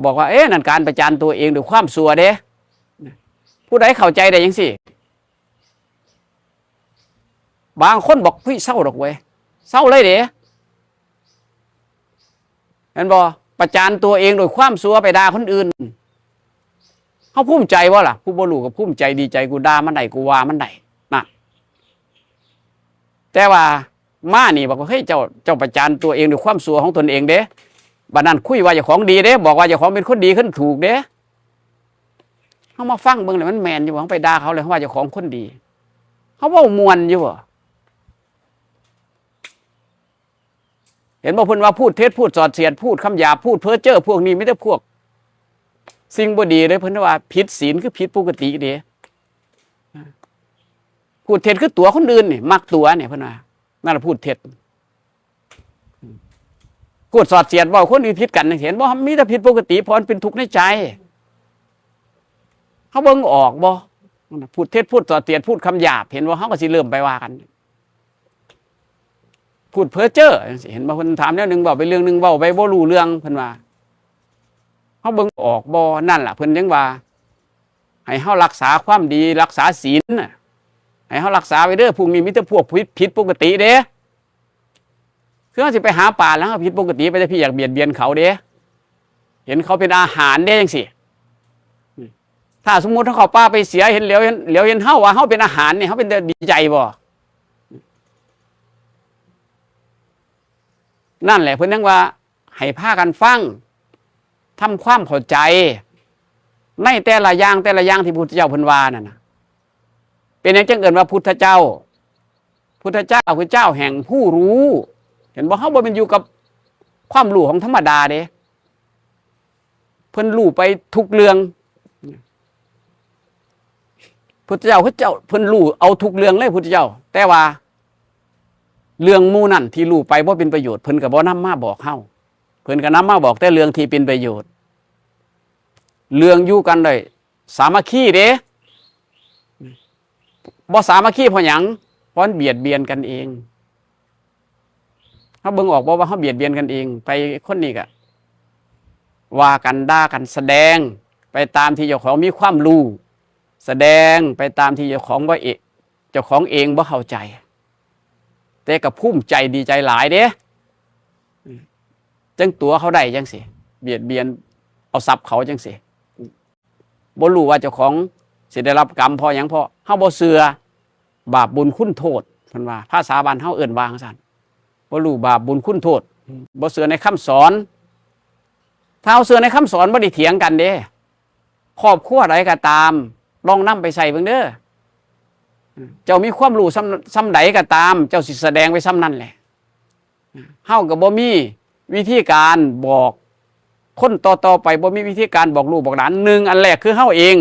บอกว่านั่นการประจานตัวเองด้วยความชั่วเด้ผู้ใดเข้าใจได้จังซี่บางคนบอกเศร้าดอกเว้ยเศร้าเลยเด้เห็นบ่ประจานตัวเองโดยความชั่วไปด่าคนอื่นเขาภูมิใจวะล่ะผู้บ่รู้ก็ภูมิใจดีใจกูด่ามันได้กูว่ามันได้นะแต่ว่ามานี่บอกว่าเฮ้ยเจ้าประจานตัวเองด้วยความชั่วของตนเองเด้บัดนั้นคุยว่าเจ้าของดีเด้บอกว่าเจ้าของเป็นคนดีขึ้นถูกเด้เขามาฟังเบิ่งเลยมันแมนอยู่ว่าไปด่าเขาเลยเขาว่าเจ้าของคนดีเขาเว้ามวนอยู่บ่เห็นบอกเพิ่นว่าพูดเท็จพูดสอดเสียดพูดคำหยาบพูดเพ้อเจ้อพวกนี้ไม่ได้พวกสิ่งบ่ดีเลยเพิ่นว่าผิดศีลคือผิดปกติเด้พูดเท็จคือตัวคนอื่นนี่มักตัวเนี่ยเพิ่นว่านั่นแหละพูดเท็จพูดสอดเสียดว่าคนอื่นผิดกันเห็นบ่มีแต่ผิดปกติเพราะมันเป็นทุกข์ในใจเขาเบิ่งออกบ่พูดเท็จพูดสอดเสียดพูดคำหยาบเห็นว่าเขาก็สิเริ่มไปว่ากันพูดเพ้อเจ้อเห็นบ่เพิ่นถามแนวนึงเว้าไปเรื่องนึงเว้าไปบ่รู้เรื่องเพิ่นว่าเฮาเบิ่งออกบ่นั่นล่ะเพิ่นจังว่าให้เฮารักษาความดีรักษาศีลน่ะให้เฮารักษาไว้เด้อพวกนี้มีแต่พวกผิดปกติเด้คือเฮาสิไปหาป่าแล้วผิดปกติไปแต่พี่อยากเบียดเบียนเขาเด้เห็นเขาเป็นอาหารเด้จังซี่ถ้าสมมุติถ้าเขาป่าไปเสียเห็นเหลียวเห็นเฮาว่าเฮาเป็นอาหารนี่เฮาเป็นดีใจบ่นั่นแหละเพิ่นยังว่าให้พากันฟังทำความเข้าใจในแต่ละอย่างที่พุทธเจ้าเพิ่นว่านั่นน่ะเป็นอย่างจังเอิ้นว่าพุทธเจ้าคือเจ้าแห่งผู้รู้เห็นบ่เฮาบ่เป็นอยู่กับความรู้ของธรรมดาเด้เพิ่นรู้ไปทุกเรื่องพุทธเจ้าเพิ่นรู้เอาทุกเรื่องเลยพุทธเจ้าแต่ว่าเรื่องมู่นั่นที่รู้ไปว่าเป็นประโยชน์เพิ่นก็บ่นำมาบอกเฮาเพิ่นก็นำมาบอกแต่เรื่องที่เป็นประโยชน์เรื่องอยู่กันได้สามัคคีเด้บ่สามัคคีเพราะหยังเพราะเบียดเบียนกันเองเฮาเบิ่งออกบ่ว่าเฮาเบียดเบียนกันเองไปคนนี้ก็ว่ากันด่ากันแสดงไปตามที่เจ้าของมีความรู้แสดงไปตามที่เจ้าของว่าเจ้าของเองบ่เข้าใจแต่กับภูมิใจดีใจหลายเด้จังตัวเขาได้จังสิเบียดเบียนเอาทรัพย์เขาจังสิบ่รู้ว่าเจ้าของสิได้รับกรรมพอหยังพอเฮาบ่เชื่อบาปบุญคุณโทษเพิ่นว่าภาษาบ้านเฮาเอิ้นว่าจังซั่นบ่รู้บาปบุญคุณโทษบ่เชื่อในคำสอนถ้าเฮาเชื่อในคำสอนบ่ได้เถียงกันเด้ครอบครัวใดก็ตามลองนำไปใส่เบิ่งเด้อเจ้ามีความรู้ซ้ำใดก็ตามเจ้าสิแสดงไว้ซ้ำนั่นแหละเฮาก็บ่มีวิธีการบอกคนต่อไปบ่มีวิธีการบอกลูกบอกหลานหนึ่งอันแรกคือเฮาเอง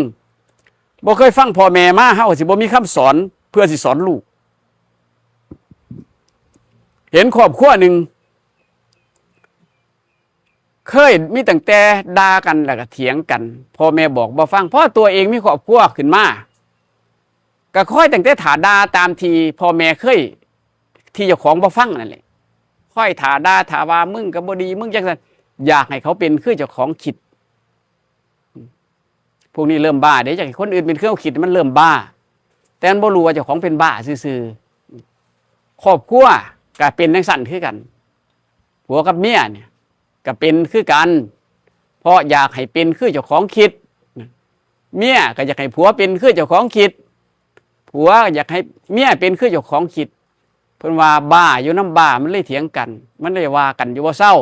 บ่เคยฟังพ่อแม่มาเฮาสิบ่มีคำสอนเพื่อสิสอนลูกเห็นครอบครัวหนึ่งเคยมีตั้งแต่ด่ากันแล้วก็เถียงกันพ่อแม่บอกบ่ฟังเพราะตัวเองมีครอบครัวขึ้นมาก็ค่อยตั้งแต่ถาด่าตามที่พ่อแม่เคยที่เจ้าของบ่ฟังนั่นแหละค่อยถาด่าถาว่ามึงก็บ่ดีมึงจังซั่นอยากให้เขาเป็นคือเจ้าของคิดพวกนี้เริ่มบ้าเด้จากคนอื่นเป็นเครื่องคิดมันเริ่มบ้าแต่มันบ่รู้ว่าเจ้าของเป็นบ้าซื่อๆครอบครัวก็เป็นจังซั่นคือกันผัวกับเมียเนี่ยก็เป็นคือกันเพราะอยากให้เป็นคือเจ้าของคิดเมียก็อยากให้ผัวเป็นคือเจ้าของคิดผัวอยากให้เมียเป็นคือเจ้าของคิดเพิ่นว่าบ้าอยู่น้ำบ้ามันเลยเถียงกันมันเลยว่ากันอยู่บ่เศร้า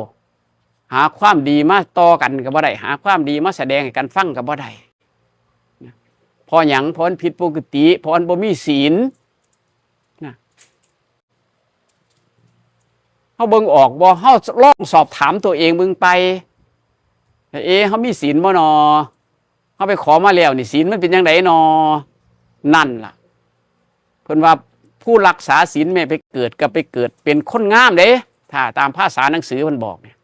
หาความดีมาต่อกันก็บ่ได้หาความดีมาแสดงให้กันฟังก็บ่ได้พอหยังเพราะผิดปกติเพราะบ่มีศีลนะเฮาเบิ่งออกบ่เฮาลองสอบถามตัวเองเบิ่งไปเฮามีศีลบ่นอ เขาไปขอมาแล้วนี่ศีลมันเป็นยังไงนอนั่นล่ะเพิ่นว่าผู้รักษาศีลแม่ไปเกิดกับไปเกิดเป็นคนงามเด้ถ้าตามภาษาหนังสือมันบอกเนี่ย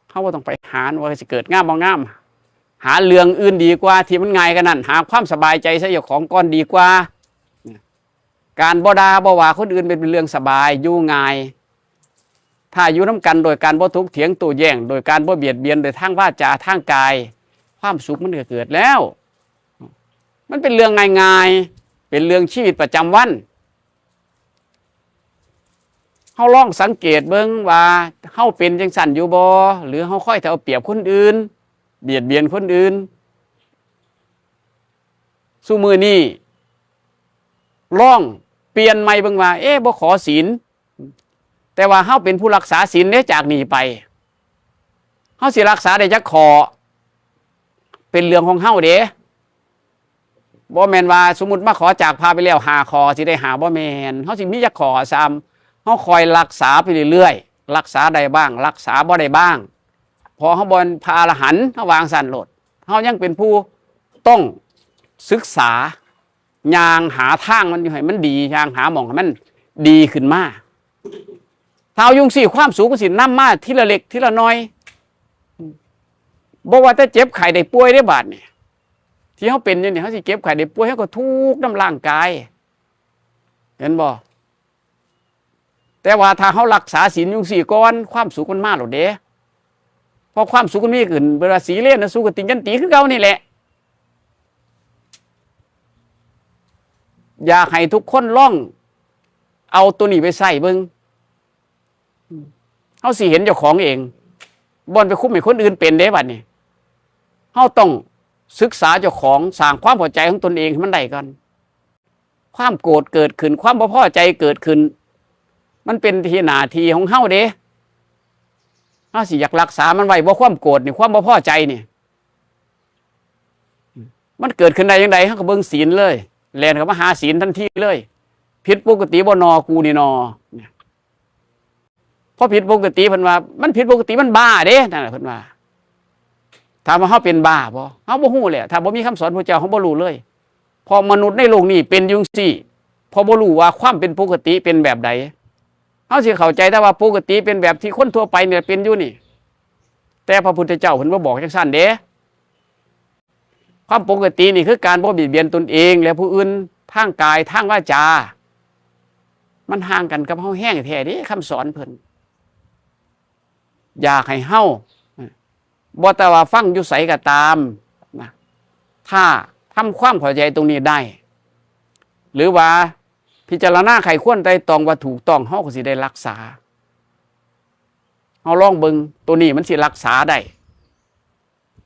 เขาว่าต้องไปหาว่าจะเกิดงามบ่งามหาเรื่องอื่นดีกว่าที่มันง่ายกันนั่นหาความสบายใจซะเจ้าของก่อนดีกว่าการบ่ด่าบ่ว่าคนอื่นเป็นเรื่องสบายอยู่ง่ายถ้าอยู่น้ำกันโดยการบ่ทุกเถียงโต้แย้งโดยการบ่เบียดเบียนโดยทางวาจาทางกายความสุขมันก็เกิดแล้วมันเป็นเรื่องง่ายๆเป็นเรื่องชีวิตประจำวันเฮาลองสังเกตเบิ่งว่าเฮาเป็นจังสั่นอยู่บ่หรือเฮาค่อยแต่เอาเปรียบคนอื่นเบียดเบียนคนอื่นซุมื้อนี้ลองเปลี่ยนใหม่เบิ่งว่าบ่ขอศีลแต่ว่าเฮาเป็นผู้รักษาศีลเด้จากนี้ไปเฮาสิรักษาได้จักข้อเป็นเรื่องของเฮาเด้บ่แม่นว่าสมมุติมาขอจากพาไปแล้ว5ข้อสิได้หาบ่แม่นเฮาสิมีจักข้อซ้ำเฮาคอยรักษาไปเรื่อยๆรักษาได้บ้างรักษาบ่ได้บ้างพอเฮาบ่พระอรหันต์เฮาวางสั่นโลดเฮายังเป็นผู้ต้องศึกษาย่างหาทางมันอยู่ให้มันดีย่างหาหม่องให้มันดีขึ้นมาถ้าเอายุ่งสิความสุขก็สินำมาทีละเล็กทีละน้อยบ่ว่าแต่เจ็บไข้ได้ป่วยได้บาดนี่ที่เขาเป็นอยู่นี่เขาสิเจ็บไข้ได้ป่วยเขาก็ทุกข์น้ำร่างกายเห็นบ่แต่ว่าถ้าเขารักษาศีลยุ่งสิก่อนความสุขมันมาหรอกเด้พอความสุขมันมีขึ้นเวลาสีเลนนะสุขติยันติคือเก่านี่แหละอยากให้ทุกคนล่องเอาตัวนี้ไปใส่เบิ่งเขาสิเห็นเจ้าของเองบ่อนไปคุ้มให้คนอื่นเป็นเด้บัดนี้เขาต้องศึกษาเจ้าของสร้างความพอใจของตนเองให้มันได้ก่อนความโกรธเกิดขึ้นความบ่พอใจเกิดขึ้นมันเป็นที่หน้าที่ของเฮาเด้เฮาสิอยากรักษามันไว้บ่ความโกรธนี่ความบ่พอใจนี่มันเกิดขึ้นได้จังได๋เฮาก็เบิ่งศีลเลยแล่นเข้ามาหาศีลทันทีเลยผิดปกติบ่นอกูนี่นอพอผิดปกติเพิ่นว่ามันผิดปกติมันบ้าเด้นั่นแหละเพิ่นว่าถามว่าเฮาเป็นบ้าบ่เฮาบ่ฮู้แหละถ้าบ่มีคำสอนพระเจ้าเฮาบ่รู้เลยพอมนุษย์ในโลกนี้เป็นจังซี่พอบ่รู้ว่าความเป็นปกติเป็นแบบใดเฮาสิเข้าใจแต่ว่าปกติเป็นแบบที่คนทั่วไปเนี่ยเป็นอยู่นี่แต่พระพุทธเจ้าเพิ่นบ่บอกจังซั่นเด้ความปกตินี่คือการบ่เบียดเบียนตนเองและผู้อื่นทางกายทางวาจามันห่างกันกับเฮาแห้งแท้เด้คำสอนเพิ่นอยากให้เฮาบ่แต่ว่าฟังอยู่ไสก็ตามนะถ้าทำความเข้าใจตรงนี้ได้หรือว่าพิจารณาไขควรไตร่ตรองว่าถูกต้องเฮาก็สิได้รักษาเฮาลองเบิ่งตัวนี้มันสิรักษาได้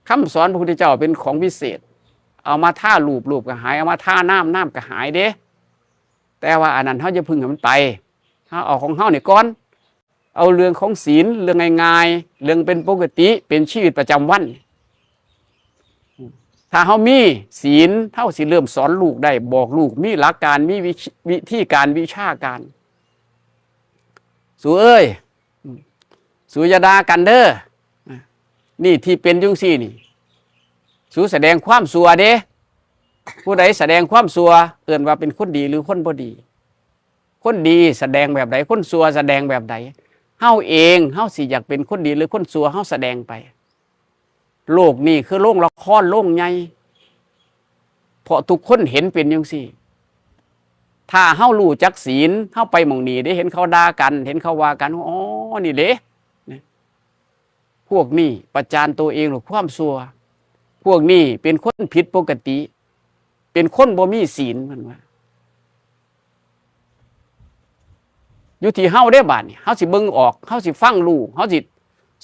คำสอนพระพุทธเจ้าเป็นของพิเศษเอามาท่ารูปก็หายเอามาท่าน้ำก็หายเด้แต่ว่าอันนั้นเฮาจะพึ่งให้มันไปเฮาเอาของเฮานี่ก่อนเอาเรื่องของศีลเรื่องง่ายๆเรื่องเป็นปกติเป็นชีวิตประจำวันถ้าเฮามีศีลเฮาสิเริ่มสอนลูกได้บอกลูกมีหลักการมีวิธีการวิชาการสู่เอ้ยสู่อย่าด่ากันเด้อนี่ที่เป็นจังซี่นี่สู่แสดงความชั่วเด้ผู้ใดแสดงความชั่วเอิ้นว่าเป็นคนดีหรือคนบ่ดีคนดีแสดงแบบใดคนชั่วแสดงแบบใดเฮาเองเฮาสิอยากเป็นคนดีหรือคนชั่วเฮาแสดงไปโลกนี้คือโลกละครโลกใหญ่เพราะทุกคนเห็นเป็นจังซี่ถ้าเฮารู้จักศีลเฮาไปหม่องนี้ได้เห็นเขาด่ากันเห็นเขาว่ากันอ๋อนี่เด้พวกนี้ประจานตัวเองหรือความชั่วพวกนี้เป็นคนผิดปกติเป็นคนบ่มีศีลมันว่าอยู่ที่เฮาได้บาดนี่เฮาสิเบิ่งออกเฮาสิฟังรู้เฮาสิ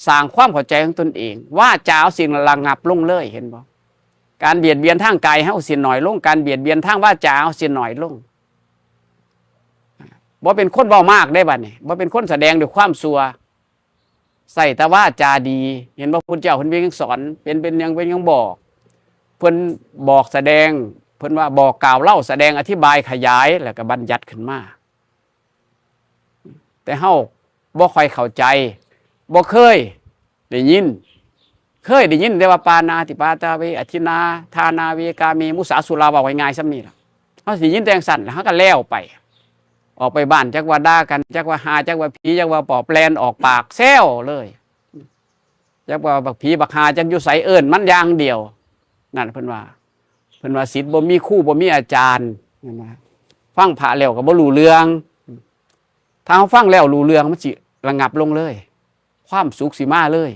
สร้างความเข้าใจของตนเองว่าจะเอาสิ่งระงับลงเลยเห็นบ่การเบียดเบียนทางกายเฮาสิน้อยลงการเบียดเบียนทางวาจาเฮาสิน้อยลงบ่เป็นคนเว้ามากได้บาดนี่บ่เป็นคนแสดงด้วยความชั่วใส่แต่ว่าจาดีเห็นบ่พุทธเจ้าเพิ่นยังสอนเป็นยังบอกเพิ่นบอกแสดงเพิ่นว่าบอกกล่าวเล่าแสดงอธิบายขยายแล้วก็บัญญัติขึ้นมาแต่เฮาบ่ค่อยเข้าใจบ่เคยได้ยิน เคยได้ยินแต่ว่าปานาติปาตาเวอธินาทานาเวกาเมมุสาสุราว่าไว้ง่ายซ้ำนี่ล่ะเขาสิยินแต่งสั่นแล้วเขาก็แล้วไปออกไปบ้านจักว่าด่ากันจักว่าหาจักว่าผีจักว่าปอบแปลนออกปากแซวเลยจักว่าบักผีบักหาจักอยู่ใสเอิ้นมันอย่างเดียวนั่นเพิ่นว่าศิษย์บ่มีครูบ่มีอาจารย์นั่นนะฟังพระแล้วก็บ่รู้เรื่องถ้าเขาฟังแล้วรู้เรื่องมันสิระงับลงเลยความสุขสิมาเลย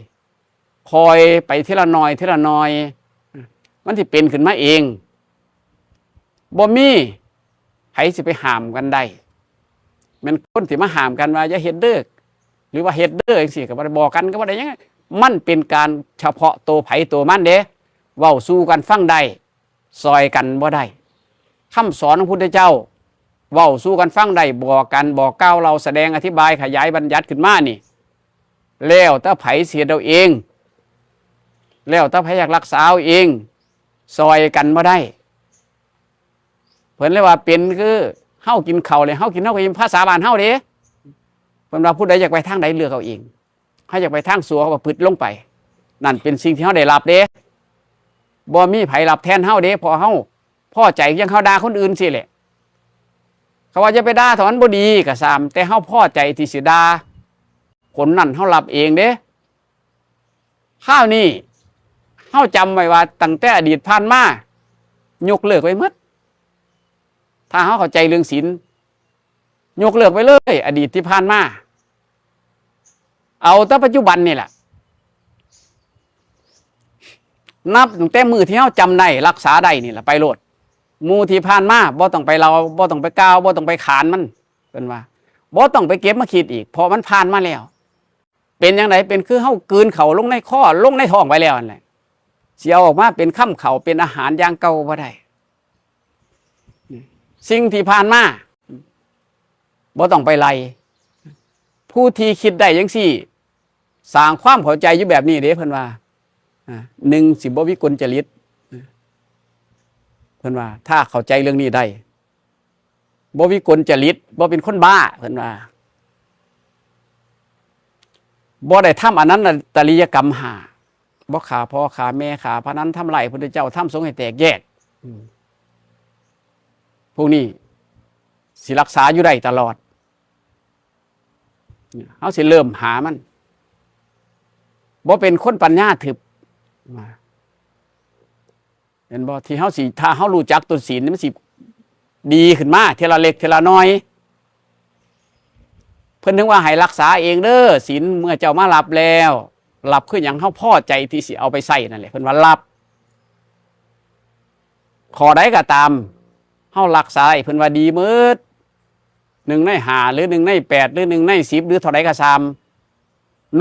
คอยไปทีละน้อยทีละน้อยมันสิเป็นขึ้นมาเองบ่มีไผสิไปห้ามกันได้มันคนสิมาห้ามกันว่าอย่าเฮ็ดเด้อหรือว่าเฮ็ดเด้อจังซี่ก็บ่ได้บอกกันก็บ่ได้หยังมันเป็นการเฉพาะตัวไผตัวมันเด้เว้าสู่กันฟังได้ซอยกันบ่ได้คำสอนของพุทธเจ้าเว้าสู่กันฟังได้บอกกันบอกกล่าวเราแสดงอธิบายขยายบัญญัติขึ้นมานี่แล้วแต่ไผเสียเอาเองแล้วถ้าพยายามรักษาเอาเองซอยกันบ่ได้เพิ่นเลยว่าเป็นคือเฮากินข้าวเลยเฮากินเฮาก็ยินภาษาบ้านเฮาเด้เพิ่นว่าผู้ใดอยากไปทางใดเลือกเอาเองเฮาอยากไปทางสัวก็บ่พึดลงไปนั่นเป็นสิ่งที่เฮาได้รับเด้บ่มีไผรับแทนเฮาเด้พอเฮาพอใจยังเฮาด่าคนอื่นสิแหละเขาว่าจะไปด่าถอนบ่ดีก็ซ้ำแต่เฮาพอใจที่สิด่าคนนั้นเฮารับเองเด้ข้าวนี้เฮาจำไว้ว่าตั้งแต่อดีตผ่านมายกเลิกไว้หมดถ้าเฮาเข้าใจเรื่องศีลยกเลิกไปเลยอดีตที่ผ่านมาเอาแต่ปัจจุบันนี่แหละนับตั้งแต่มือที่เฮาจำได้รักษาได้นี่แหละไปโลดมูที่ผ่านมาบ่ต้องไปเราบ่ต้องไปก้าวบ่ต้องไปขานมันเป็นว่าบ่ต้องไปเก็บมาคิดอีกเพราะมันผ่านมาแล้วเป็นยังไงเป็นคือเฮากลืนเขาลงในข้อลงในท้องไปแล้วนั่นแหละเสียออกมาเป็นข้ามเขาเป็นอาหารอย่างเก่าบ่ได้สิ่งที่ผ่านมาบ่ต้องไปไล่ผู้ที่คิดได้ยังสี่สร้างความเข้าใจอยู่แบบนี้เด้เพิ่นว่าหนึ่งสิบ่วิกลจริตเพิ่นว่าถ้าเข้าใจเรื่องนี้ได้บ่วิกลจริตบ่เป็นคนบ้าเพิ่นว่าบ่ได้ทำอนันตริยกรรมห้าบ่ขาพ่อขาแม่ขาพระนั้นทำไรพุทธเจ้าทำสงฆ์ให้แตกแยกพวกนี้สิรักษาอยู่ได้ตลอดเขาสิเริ่มหามันบ่เป็นคนปัญญาถึบเห็นบ่ที่เขาสิถ้าเขารู้จักตัวศีลมันสิดีขึ้นมาเทละเล็กเทละน้อยเพิ่นถึงว่าให้รักษาเองเด้อศีลเมื่อเจ้ามารับแล้วรับคืออย่างเขาพอใจที่สิเอาไปใส่นั่นแหละเพิ่นว่ารับขอได้ก็ตามเขารักษาเพิ่นว่าดีมืด1 ใน 5หรือ1 ใน 8หรือ1 ใน 10หรือเท่าใดก็ตาม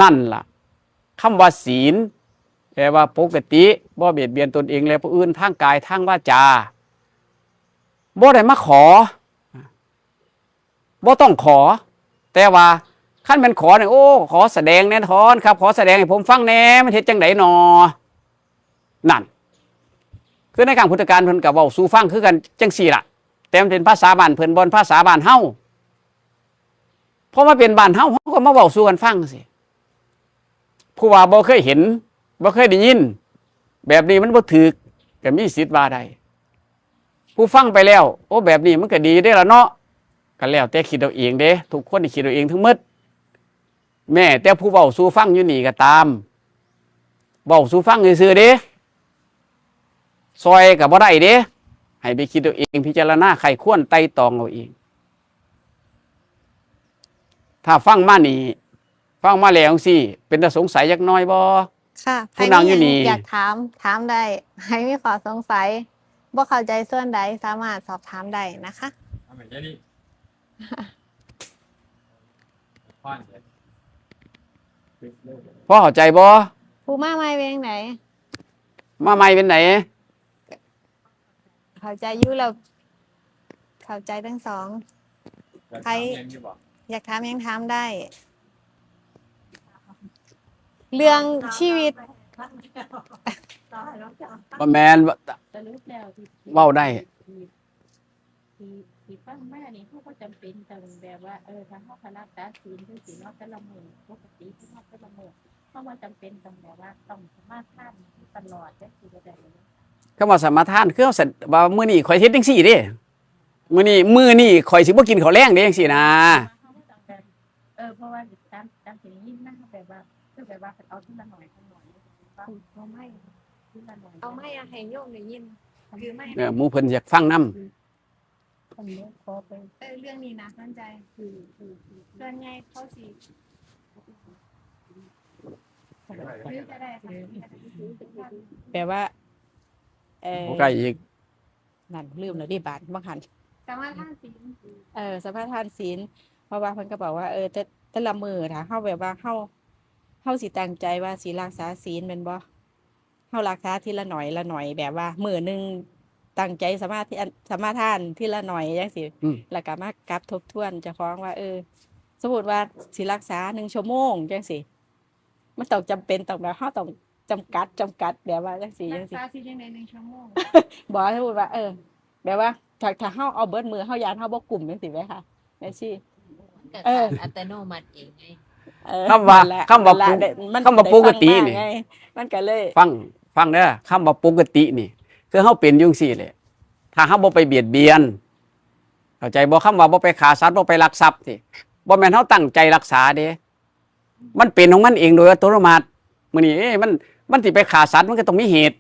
นั่นล่ะคำว่าศีลแปลว่าปกติบ่เบียดเบียนตนเองและผู้อื่นทางกายทางวาจาบ่ได้มาขอบ่ต้องขอแต่ว่าขั้นเป็นขอเนี่ยโอ้ขอแสดงแน่ทอนครับขอแสดงให้ผมฟังแน่มันเฮ็ดจังไดนอนั่นคือในการพุทธการเพิ่นก็เว้าสู่ฟังคือกันจังซี่ล่ะแต่มันเป็นภาษาบ้านเพิ่นบ่ภาษาบ้านเฮาเพราะว่าเป็นบ้านเฮาก็มาเว้าสู่กันฟังสิผู้ว่าบ่เคยเห็นบ่เคยได้ยินแบบนี้มันบ่ถูกก็มีสิทธิ์ว่าได้ผู้ฟังไปแล้วโอ้แบบนี้มันก็ดีได้ละเนาะก็แล้วแต่คิดเอาเองเด้ทุกคนนี่คิดเอาเองทั้งหมดแม่แต่ผู้เว้าสู่ฟังอยู่นี่ก็ตามเว้าสู่ฟังซื่อๆเด้ซอยก็บ่ได้เด้ให้ไปคิดเอาเองพิจารณาไขควรไต่ตองเอาเองถ้าฟังมานี่ฟังมาแล้วสิเป็นตาสงสัยจักน้อยบ่ค่ะผู้นางอยู่นี่อยากถามได้ให้มีข้อสงสัยบ่เข้าใจส่วนใดสามารถสอบถามได้นะคะพ่อเข้าใจบ่ ผู้มาใหม่เป็นไหนมาใหม่เป็นไหนเข้าใจอยู่แล้วเข้าใจทั้งสองใครอยากถามยังถามได้ เรื่องชีวิตบ่แม่นเว้าได้ที่ฟังมานี่เขาก็จำเป็นแต่แบบว่าถ้าเขาคณะตาศีลคือศีลนอกแต่ละมื้อปกติที่นอกแต่ละมื้อ เพราะว่าจำเป็นต้องแบบว่าต้องสามารถทานตลอดได้สิได้เลย ก็มาสมาทานคือเอาเสร็จว่ามื้อนี้ข่อยเฮ็ดจังซี่เด้มื้อนี้ข่อยสิบ่กินข้าวแลงเด้จังซี่นะ เพราะว่าตามที่ยินนะแบบว่าคือแบบว่าเอาทีละหน่อยว่า เอาไม่ ทีละหน่อย เอาไม่อะให้โยมได้ยินคือไม่ หมู่เพิ่นอยากฟังนํ คนนี้ขอไป เรื่องนี้นะสนใจส่วนใหญ่เขาสิซื้อก็ได้ค่ะ แปลว่าบ่ใกล้อีก นั่นลืมแล้วดิบาทบ่หัน แต่ว่าท่านศีล สภาทานศีลเพราะว่าเพิ่นก็บอกว่าแต่ละมื้อถ้าเฮาแบบว่าเฮาสิตั้งใจว่าสิรักษาศีลแม่นบ่เฮารักษาทีละหน่อยละหน่อยแบบว่ามื้อหนึงตั้งใจสมาทานทีละหน่อยจังซี่ แล้วก็มากลับทบทวนเจ้าของว่าสมมุติว่าสิรักษา1 ชั่วโมงจังซี่มันต้องจำเป็นต้องแบบเฮาต้องจำกัดแบบว่าจังซี่ รั จั ก งซี่ ษาศีลยังไง1 ชั่วโมง บ่สมมุติว่าแบบว่าถ้าเฮาเอาเบิดมือเฮาย่านเฮาบ่กลุ่มจังซี่แหมค่ะแม่ชี ก็ เออ อัตโนมัติเองไง คำว่า นั่นแหละ คำว่า นั่นแหละมัน คำว่าปกตินี่ ได้ฟังมาไงมันก็เลย ฟังเด้อคำว่าปกตินี่คือเฮาเป็นอยู่จังซี่แหละถ้าเฮาบ่ไปเบียดเบียนเข้าใจบ่คำว่าบ่ไปฆ่าสัตว์บ่ไปลักทรัพย์สิบ่แม่นเฮาตั้งใจรักษาเด้มันเป็นของมันเองโดยอัตโนมัติมื้อนี้มันสิไปฆ่าสัตว์มันก็ต้องมีเหตุ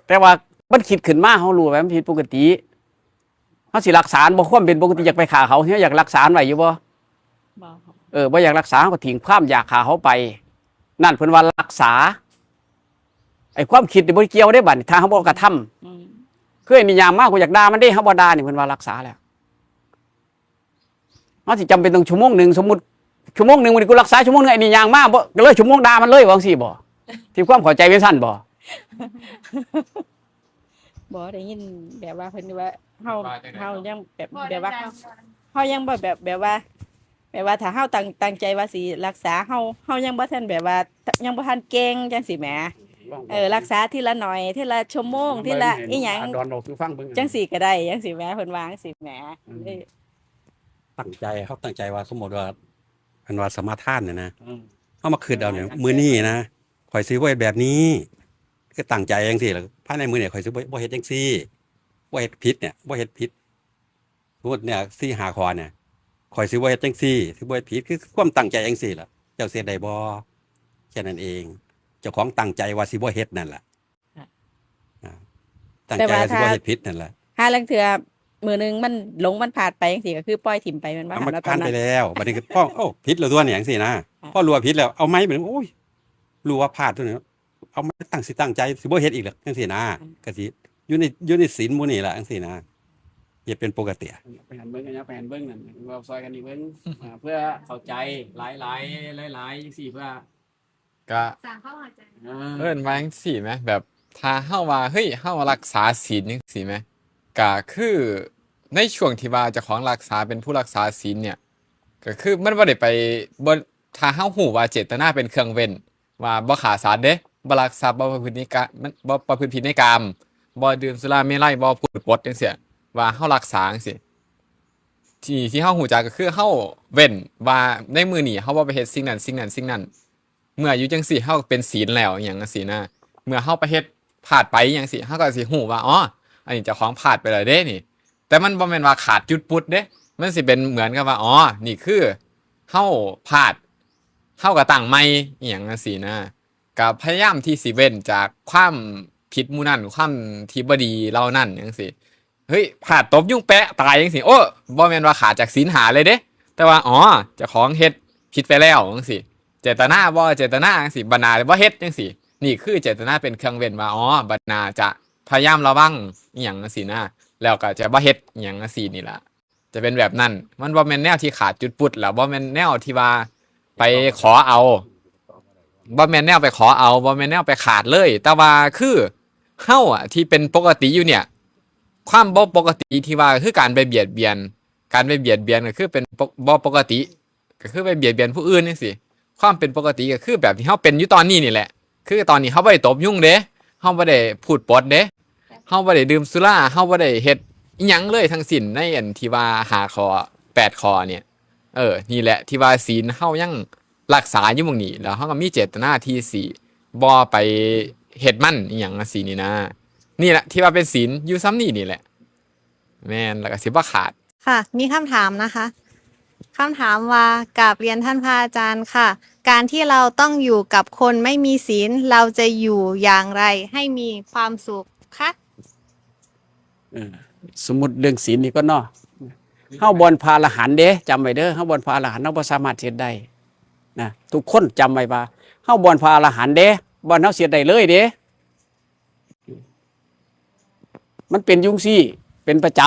แต่ว่ามันคิดขึ้นมาเฮารู้ว่ามันผิดปกติเฮาสิรักษาบ่ความเป็นปกติอยากไปฆ่าเขาเฮาอยากรักษาไว้อยู่บ่ บ่ บ่อยากรักษาก็ทิ้งความอยากฆ่าเขาไป นั่นเพิ่นว่ารักษาไอ้ความคิดนี่บ่เกี่ยวได้บัดนี้ถ้าเฮาบ่กระทำ อืม คือไอ้นิยามมากกูอยากด่ามันเด้เฮาบ่ด่านี่เพิ่นว่ารักษาแล้วเฮาสิจำเป็นต้องชั่วโมงนึงสมมุติชั่วโมงนึงวันนี้กูรักษาชั่วโมงนึงไอ้นี่ยางมาบ่ก็เลยชั่วโมงด่ามันเลยว่าจังซี่บ่ที่ความเข้าใจเป็นซั่นบ่ บ่ได้ยินแบบว่าเพิ่นว่าเฮา ว่าจังใด เฮายังแบบ บ่ แบ ได้ บว่า ดัง เฮายังบ่แบบว่าถ้าเฮาตั้งใจว่าสิรักษาเฮายังบ่ทันแบบว่ายังบ่ทันเก่งจังซี่แหมรักษาทีละหน่อยทีละชั่วโมงทีละอีหยัง ดอนบอกคือฟังเบิ่ง จังซี่ก็ได้จังซี่แหมเพิ่นว่าจังซี่แหมเอ้ย ตั้งใจเขาตั้งใจว่าสมมติว่าเป็นว่าสมาทานเนี่ยนะ อืม เอามาคืนเอาเนี่ยมือนี้นะข่อยซื้อไว้แบบนี้คือตั้งใจจังซี่แหละภายในมือเนี่ยข่อยซื้อบ่เฮ็ดจังซี่บ่เฮ็ดผิดเนี่ยบ่เฮ็ดผิดสมมุติเนี่ย4-5ข้อเนี่ยข่อยซื้อบ่เฮ็ดจังซี่ซื้อบ่เฮ็ดผิดคือความตั้งใจจังซี่ล่ะเจ้าเสียได้บ่แค่นั้นเองเจ้าของตั้งใจว่าสิบ่เฮ็ดนั่นล่ะตั้งใจว่าสิบ่เฮ็ดผิดนั่นล่ะ หาลังเทื่อมื้อนึงมันหลงมันพลาดไปจังซี่ก็คือปล่อยถิ่มไปแมันว่า เอา หั มัน นว่าตอ ผ่าน น นั้ ไป น แล้วบัดนี้ก็พ่อผิดแล้วตัวเนี่ยจังซี่นะพ่อรู้ว่าผิดแล้วเอาไม้เหมือนโอ้ยรู้ว่าพลาดตัวนี้เอามาตั้งใจสิบ่เฮ็ดอีกแล้วจังซี่นะก็สิอยู่ในศีลหมู่นี่ล่ะจังซี่นะอย่าเป็นปกติ ไปหันเบิ่งกันนะไปหันเบิ่งนั่นเว้าซอยกันอีกเบิ่งเพื่อเข้าใจหลายจังซี่เพื่อ ก็ สั่งเข้าหัวใจ เอิ้นว่าจังซี่ไหมแบบถ้าเฮาว่าเฮ้ยเฮารักษาศีลจังซี่ไหมก็คือในช่วงที่ว่าเจ้าของรักษาเป็นผู้รักษาศีลเนี่ยก็คือมันบ่ได้ไปบ่ถ้าเฮาฮู้ว่าเจตนาเป็นเครื่องเว้นว่าบ่ฆ่าสัตว์เด้บ่ลักทรัพย์บ่ประพฤตินิกะมันบ่ประพฤติผิดในกามบ่ดื่มสุราเมลัยบ่พูดปดจังซี่ว่าเฮารักษาจังซี่ที่เฮาฮู้จักก็คือเฮาเว้นว่าในมื้อนี้เฮาบ่ไปเฮ็ดสิ่งนั้น เมื่ออยู่จังซี่เฮาเป็นศีลแล้วอหยังจังซี่นะเมื่อเฮาไปเฮ็ดพลาดไปอหยังซี่เฮาก็สิฮู้ว่าอ๋ออันนี้เจ้าของพลาดไปแล้วเด้นี่ แต่มันบ่แม่นว่าขาดจุดปุดเด้มันสิเป็นเหมือนกับว่าอ๋อนี่คือเฮาพลาดเฮาก็ตั้งใหม่อหยังจังซี่นะก็พยายามที่สิเว้นจากความผิดหมู่นั้นความที่บ่ดีเหล่านั้นจังซี่เฮ้ยพลาดตบยุงแปะตายจังซี่โอ้บ่แม่นว่าขาดจากศีลหาเลยเด้แต่ว่าอ๋อเจ้าของเฮ็ดผิดไปแล้วจังซี่ เจตนาบ่เจตนาจังซี่บรรณาบ่เฮ็ดจังซี่นี่คือเจตนาเป็นเครื่องเว้นว่าอ๋อบรรณาจะพยายามระวังอีหยังจังซี่นะแล้วก็จะบ่เฮ็ดอีหยังจังซี่นี่ล่ะจะเป็นแบบนั้นมันบ่แม่นแนวที่ขาดจุดปุดล่ะบ่แม่นแนวที่ว่าไปขอเอาบ่แม่นแนวไปขอเอาบ่แม่นแนวไปขาดเลย แต่ว่าคือเฮาอ่ะที่เป็นปกติอยู่เนี่ยความบ่ปกติที่ว่าคือการไปเบียดเบียนก็คือเป็นบ่ปกติก็คือไปเบียดเบียนผู้อื่นจังซี่ ความเป็นปกติก็คือแบบที่เฮาเป็นอยู่ตอนนี้นี่แหละ คือตอนนี้เฮาบ่ได้ตบยุ่งเด้เฮาบ่ได้พูดปดเด้เฮาบ่ได้ดื่มสุราเฮาบ่ได้เฮ็ดอิหยังเลยทั้งสิ้นในอันที่ว่า5ข้อ8ข้อเนี่ยนี่แหละที่ว่าศีลเฮายัง รักษาอยู่หม่องนี้แล้วเฮาก็มีเจตนาที่สิบ่ไปเฮ็ดมันอีหยังจังซี่นี่นะนี่แหละที่ว่าเป็นศีลอยู่ซ้ำนี่แหละ แม่นแล้วก็สิบ่ขาด ค่ะ มีคำถามนะคะคำถามว่ากราบเรียนท่านพระอาจารย์ค่ะ การที่เราต้องอยู่กับคนไม่มีศีลเราจะอยู่อย่างไรให้มีความสุขคะ สมมุติเรื่องศีลนี่ก็เนาะเฮาบ่อนพระอรหันต์เด้จำไว้เด้อเฮาบ่อนพระอรหันต์เฮาบ่สามารถเฮ็ดได้นะทุกคนจำไว้ว่าเฮาบ่อนพระอรหันต์เด้บ่อนเฮาเสียได้เลยเด้มันเป็นยุงซี่เป็นประจ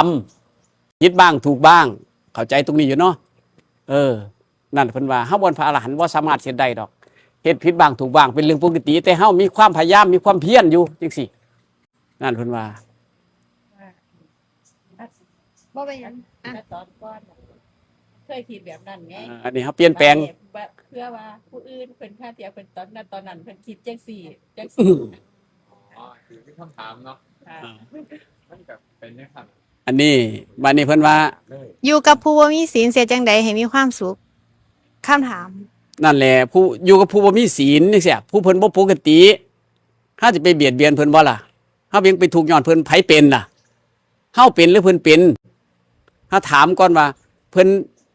ำผิดบ้างถูกบ้าง เข้าใจตรงนี้อยู่เนาะนั่นเพิ่นว่าเฮาบ่อนพระอรหันต์บ่สามารถเฮ็ดได้ดอกเฮ็ดผิดบ้างถูกบ้างเป็นเรื่องปกติแต่เฮามีความพยายามมีความเพียรอยู่จังซี่นั่นเพิ่นว่า บ่เป็นหยัง แต่ตอนก่อนน่ะเคยคิดแบบนั้นไง อันนี้เฮาเปลี่ยนแปลง ว่าเพื่อว่าผู้อื่นเพิ่นค่าเทียบเพิ่นตอนนั้นเพิ่นคิดจังซี่ อ๋อคือมีคำถามเนาะ ค่ะ มันก็เป็นจังซั่น อันนี้บัดนี้เพิ่นว่า อยู่กับผู้บ่มีศีลเสียจังใดให้มีความสุขคำถาม นั่นแหละผู้อยู่กับผู้บ่มีศีลจังซี่ผู้เพิ่นบ่ปกติถ้าจะไปเบียดเบียนเพิ่นบ่ล่ะเฮาเพียงไปถูกย้อนเพิ่นไผเป็นล่ะเฮาเป็นหรือเพิ่นเป็นถ้าถามก่อนว่าเพิ่น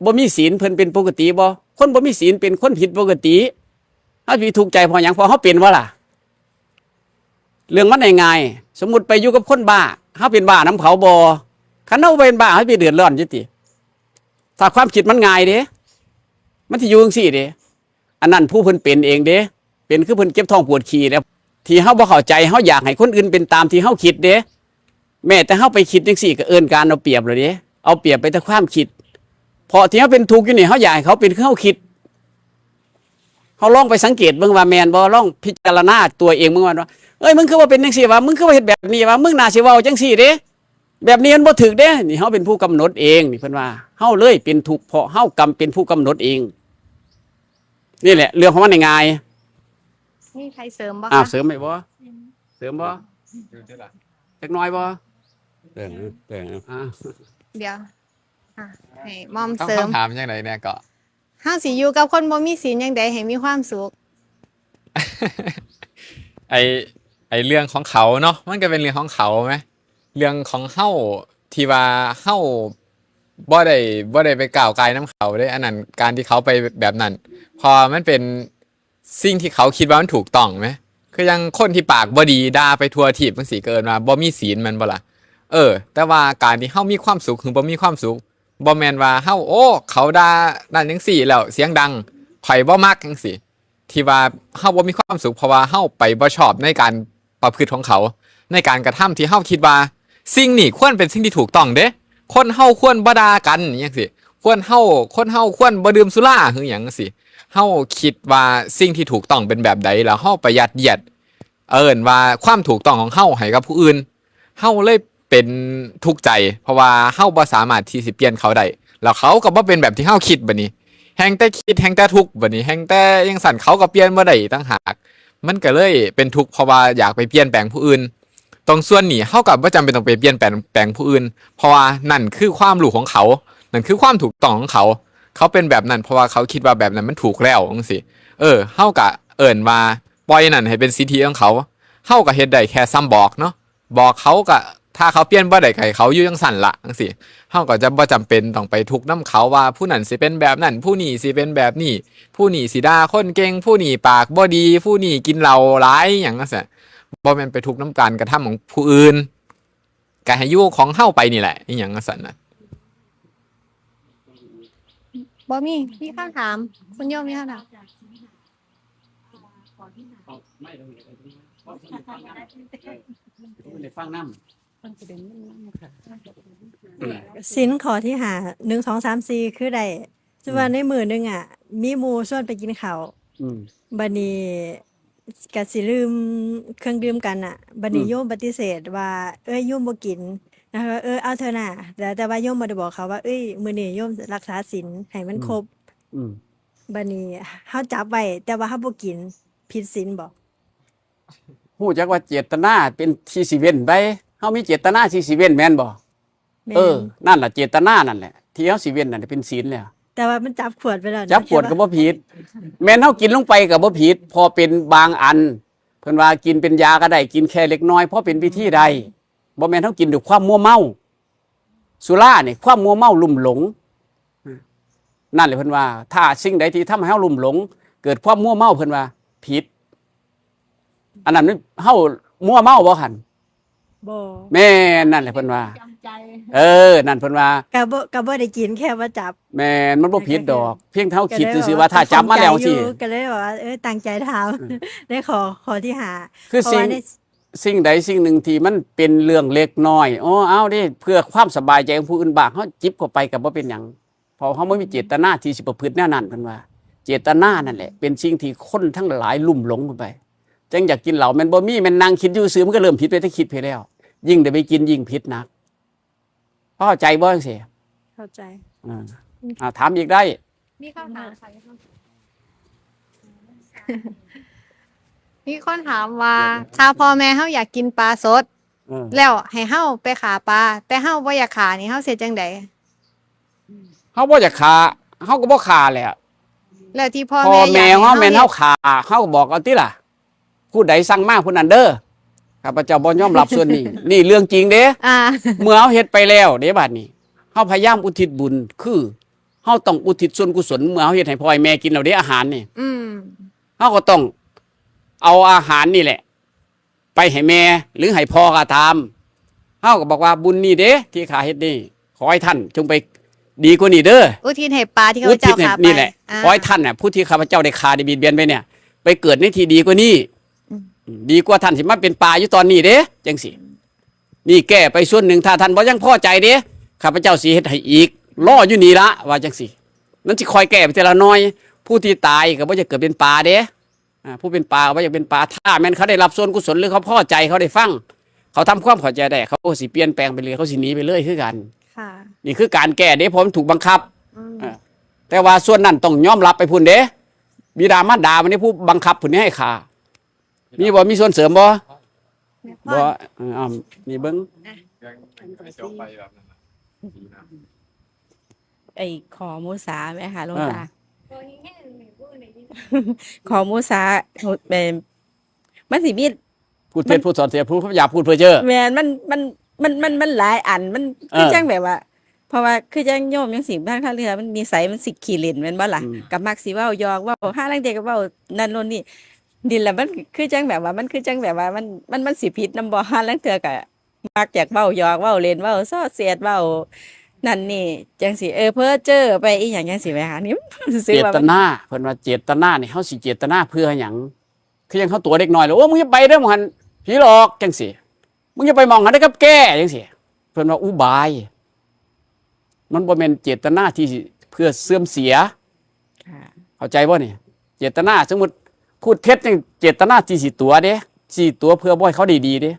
บ่มีศีลเพิ่นเป็นปกติบ่คนบ่มีศีลเป็นคนผิดปกติเฮาสิถูกใจเพราะหยังเพราะเฮาเป็นบ่ล่ะเรื่องมันง่ายๆสมมุติไปอยู่กับคนบ้าเฮาเป็นบ้านํเขาบ่คันเฮาเป็นบ้าเฮาไปเดือดร้อนจังติถ้าความคิดมันง่ายเด้มันสิอยู่จังซี่เด้อันนั้นผู้เพิ่นเป็นเองเด้เป็นคือเพิ่นเก็บท้องปวดขี้แล้วที่เฮาบ่เข้าใจเฮาอยากให้คนอื่นเป็นตามที่เฮาคิดเด้แม้แต่เฮาไปคิดจังซี่ก็เอิ้นการเอาเปรียบเลยเด้เอาเปรียบไปแต่ความคิดเพราะที่เฮาเป็นทุกข์อยู่นี่เฮาอยากให้เขาเป็นคือเฮาคิดเฮาลองไปสังเกตเบิ่งว่าแม่นบ่ลองพิจารณาตัวเองเบิ่งว่าเอ้ยมึงคือว่าเป็นจังซี่วะมึงคือว่าเฮ็ดแบบนี้วะมึงน่าสิเว้าจังซี่เด้แบบนี้มันบ่ถูกเด้นี่เฮาเป็นผู้กำหนดเองนี่เพิ่นว่าเฮาเลยเป็นทุกข์เพราะเฮากรรมเป็นผู้กำหนดเองนี่แหละเรื่องของมันง่าย มีใครเสริมบ่ ๆอ้าว คะ เสริมไหมบ่เสริมบ่ อยู่ที่ล่ะ จักหน้อยบ่ เรื่องนะ อ่า เดี๋ยวอ่ะให้มอม ต้อง เสริม คำถามจังไดเนี่ยก็ เฮาสิอยู่กับคนบ่มีศีลจังใดให้มีความสุข ไอไอเรื่องของเขาเนาะมันก็เป็นเรื่องของเขาไหมเรื่องของเฮาที่ว่าเฮาบ่ได้ไปกล่าวกายน้ำเขาได้อันนั้นการที่เขาไปแบบนั้น พอมันเป็นสิ่งที่เขาคิดว่ามันถูกต้องไหมคือยังคนที่ปากบ่ดีด่าไปทั่วทีบจังซี่เกินมาบ่มีศีลแมันบ่ล่ะแต่ว่าการที่เฮามีความสุขคือบ่มีความสุขบ่แม่นว่าเฮาโอ้เขาด่านั่นจังซี่แล้วเสียงดังข่อยบ่มักจังซี่ ที่ว่าเฮาบ่มีความสุขเพราะว่าเฮาไปบ่ชอบในการประพฤติของเขา ในการกระทำที่เฮาคิดว่าสิ่งนี้ควรเป็นสิ่งที่ถูกต้องเด้คนเฮาควรบ่ด่ากันอหยังสิคนเฮาควรบ่ดื่มสุราคือหยังจังซี่เฮาคิดว่าสิ่งที่ถูกต้องเป็นแบบใดแล้วเฮาประหยัดเหยียดว่าความถูกต้องของเฮาให้กับผู้อื่นเฮาเลยเป็นทุกข์ใจ เพราะว่าเฮาบ่สามารถที่สิเปลี่ยนเขาได้แล้วเขาก็บ่เป็นแบบที่เฮาคิดบัดนี้ แฮงแต่คิดแฮงแต่ทุกข์บัดนี้แฮงแต่ยังสั่นเขาก็เปลี่ยนบ่ได้ต่างหากมันก็เลยเป็นทุกข์เพราะว่าอยากไปเปลี่ยนแปลงผู้อื่นตรงส่วนนี้เฮาก็บ่จำเป็นต้องไปเปลี่ยนแปลงผู้อื่นเพราะว่านั่นคือความรู้ของเขานั่นคือความถูกต้องของเขาเขาเป็นแบบนั้นเพราะว่าเขาคิดว่าแบบนั้นมันถูกแล้วจังซี่เฮาก็เอิ้นว่าปล่อยนั่นให้เป็นสิทธิของเขาเฮาก็เฮ็ดได้แค่ซ้ำบอกเนาะบอกเขาก็ถ้าเขาเปลี่ยนบ่ได้ก็ให้เขาอยู่จังซั่นล่ะจังซี่เฮาก็จะบ่จำเป็นต้องไปทุกข์นำเขาว่าผู้นั้นสิเป็นแบบนั้นผู้นี้สิเป็นแบบนี้ผู้นี้สิด่าคนเก่งผู้นี้ปากบ่ดีผู้นี้กินเหล้าหลายหยังจังซี่บ่แม่นไปทุกข์นำการกระทำของผู้อื่นก็ให้อยู่ของเฮาไปนี่แหละอีหยังจังซั่นน่ะ บ่มีคำถามคุณโยมมีคำถาม ได้ฟังนำ สินขอที่หา1 2 3 4คือได้ซึ่งว่าในมื้อหนึงอ่ะ มีหมู่ชวนไปกินข้าว อืม บัดนี้ก็สิลืมเครื่องดื่มกันน่ะบัดนี้ อืม โยมปฏิเสธว่า โยมบ่กินนะคะเอาเถอะน่ะแต่ว่าโยมบ่ได้บอกเขาว่ามื้อนี้โยมรักษาศีลให้มันครบ อืม บัดนี้เฮาจับไว้แต่ว่าเฮาบ่กินผิดศีลบ่ ฮู้จักว่าเจตนาเป็นที่สิเว้นไปเฮามีเจตนาที่สิเว้นแม่นบ่ แม่น นั่นล่ะเจตนานั่นแหละที่เฮาสิเว้นนั่นเป็นศีลแล้ว แต่ว่ามันจับขวดไปแล้วนะ จับขวดก็บ่ผิดแม่นเฮากินลงไปก็บ่ผิดพอเป็นบางอัน เพิ่นว่ากินเป็นยาก็ได้กินแค่เล็กน้อยเพราะเป็นวิธีใดบ่แม่นเฮากินด้วยความมัวเมาสุราเนี่ยความมัวเมาลุ่มหลงนั่นแหละเพิ่นว่า ถ้าสิ่งใดที่ทำให้เฮาลุ่มหลง เกิดความมัวเมาเพิ่นว่าผิดอันนั้นเฮามัวเมาบ่คั่น บ่ แม่นนั่นแหละเพิ่นว่า จำใจ นั่นเพิ่นว่า ก็บ่ได้กินแค่ว่าจับ แม่นมันบ่ผิดดอก เพียงเท่าคิดซื่อๆว่าถ้าจับมาแล้วสิ ก็เลยบอกว่าตั้งใจทำได้ขอที่หา คือ เพราะว่าใน สิ่งใดสิ่งหนึ่งที่มันเป็นเรื่องเล็กน้อยอ๋อเอาดิเพื่อความสบายใจของผู้อื่นบ้างเฮาจิบเข้าไปก็บ่เป็นหยังเพราะเฮาบ่มีเจตนาที่สิประพฤติแนวนั้นเพิ่นว่า เจตนานั่นแหละเป็นสิ่งที่คนทั้งหลายลุ่มหลงไปจังอยากกินเหล้าแม่นบ่มีแม่นนั่งคิดอยู่ซื่อมันก็เริ่มผิดไปแต่คิดไปแล้ว ยิ่งได้ไปกินยิ่งผิดหนักเข้าใจบ่จังซี่ เข้าใจ ถามอีกได้ มีคำถามค่ะมีคนถามว่า ถ้าพ่อแม่เฮาอยากกินปลาสด แล้วให้เฮาไปขาปลาแต่เฮาบ่อยากขานี่เฮาสิจังได๋ เฮาบ่อยากฆ่าเฮาก็บ่ฆ่าแหละ แล้วที่พ่อ พ่อ แม่อยาก แม่ ให้ เฮาแม่นเฮา เฮ็ด ฆ่าเฮาก็บอกเอาติล่ะผู้ใดสั่งมาผู้นั้นเด้อข้าพเจ้าบ่ยอมรับส่วนนี้ นี่เรื่องจริงเด้ อ่า เมื่อเฮาเฮ็ดไปแล้วเด้บัดนี้เฮาพยายามอุทิศบุญคือเฮาต้องอุทิศส่วนกุศลเมื่อเฮาเฮ็ดให้พ่อให้แม่กินแล้วเด้อาหารนี่ อืม เฮาก็ต้องเอาอาหารนี่แหละ ไปให้แม่หรือให้พ่อก็ตามเฮาก็บอกว่าบุญนี่เด้ที่ข้าเฮ็ดนี่ขอให้ท่านจงไปดีกว่านี้เด้อ อุทิศให้ปลาที่เขา อุทิ เจ้า ศให้ ขาไป นี่แหละ อ่า ขอให้ท่านน่ะผู้ที่ข้าพเจ้าได้ฆ่าได้เบียดเบียนไปเนี่ย ไปเกิดในที่ดีกว่านี้ อืม ดีกว่าท่านสิมาเป็นปลาอยู่ตอนนี้เด้จังสินี่แก้ไปส่วนหนึ่งถ้าท่านบ่ยังพอใจเด้ข้าพเจ้าสิเฮ็ดให้อีกรออยู่นี่ละว่าจังสินั่นสิคอยแก้ไปทีละน้อย ผู้ที่ตายก็บ่จะเกิดเป็นปลาเด้ผู้เป็นปลาก็บ่จะเป็นปลาถ้าแม่นเขาได้รับส่วนกุศลหรือเขาพอใจเขาได้ฟัง เขาทำความเข้าใจได้เขาสิเปลี่ยนแปลงไปเลยเขาสิหนีไปเลยคือกัน ค่ะ นี่คือการแก้เด้ผมถูกบังคับ อืม แต่ว่าส่วนนั้นต้องยอมรับไปพุ่นเด้บิดามารดามันนี่ผู้บังคับพุ่นนี่ให้ขามีบ่มีส่วนเสริมบ่บ่นี่เบิ่ง ไม่จบไปแบบนั้นน่ะดีนะ ไอ้ขอมูสาไหมคะหลวงตาขอมูสาเป็นมันสิมี พูดเท็จพูดสอนเสียพูดอย่าพูดเพ้อเจ้อ แมนมันหลายอันมันคือจังแบบว่า เพราะว่าคือจังโยมจังสิบางท่าเรือมันนิสัยมันสิขี้เล่นแม่นบ่ล่ะกับมักสิเว้าหยอกเว้าห้าลังเดียก็เว้านั่นโน่นนี่ดินแล้วมันคือจังแบบว่ามันคือจังแบบว่ามันสิผิดนำบ่ห้าลังเทื่อก็มักอยากเว้าหยอกเว้าเล่นเว้าซ้อเสียดเว้านั่นนี่จังสิเพ้อเจ้อไปอีหยังจังสิแม่หานี่ซื่ เจ อๆว่า ตนาเพิ่นว่าเจตนานี่เฮาสิเจตนาเพื่อหยังคือยังเขาตัวเด็กน้อยแล้วโอ้มึงอย่าไปเด้อหมึงหันผีหลอกจังซี่มึงอย่าไปมองหันได้กับแก่จังซี่เพิ่นว่าอุบาย มันบ่แม่นเจตนาที่เพื่อเสื่อมเสีย ค่ะ เข้าใจบ่นี่เจตนาสมมุติพูดเท็จจังเจตนาที่สิตัวเด้สิตัวเพื่อบ่ให้เขาได้ดีเด้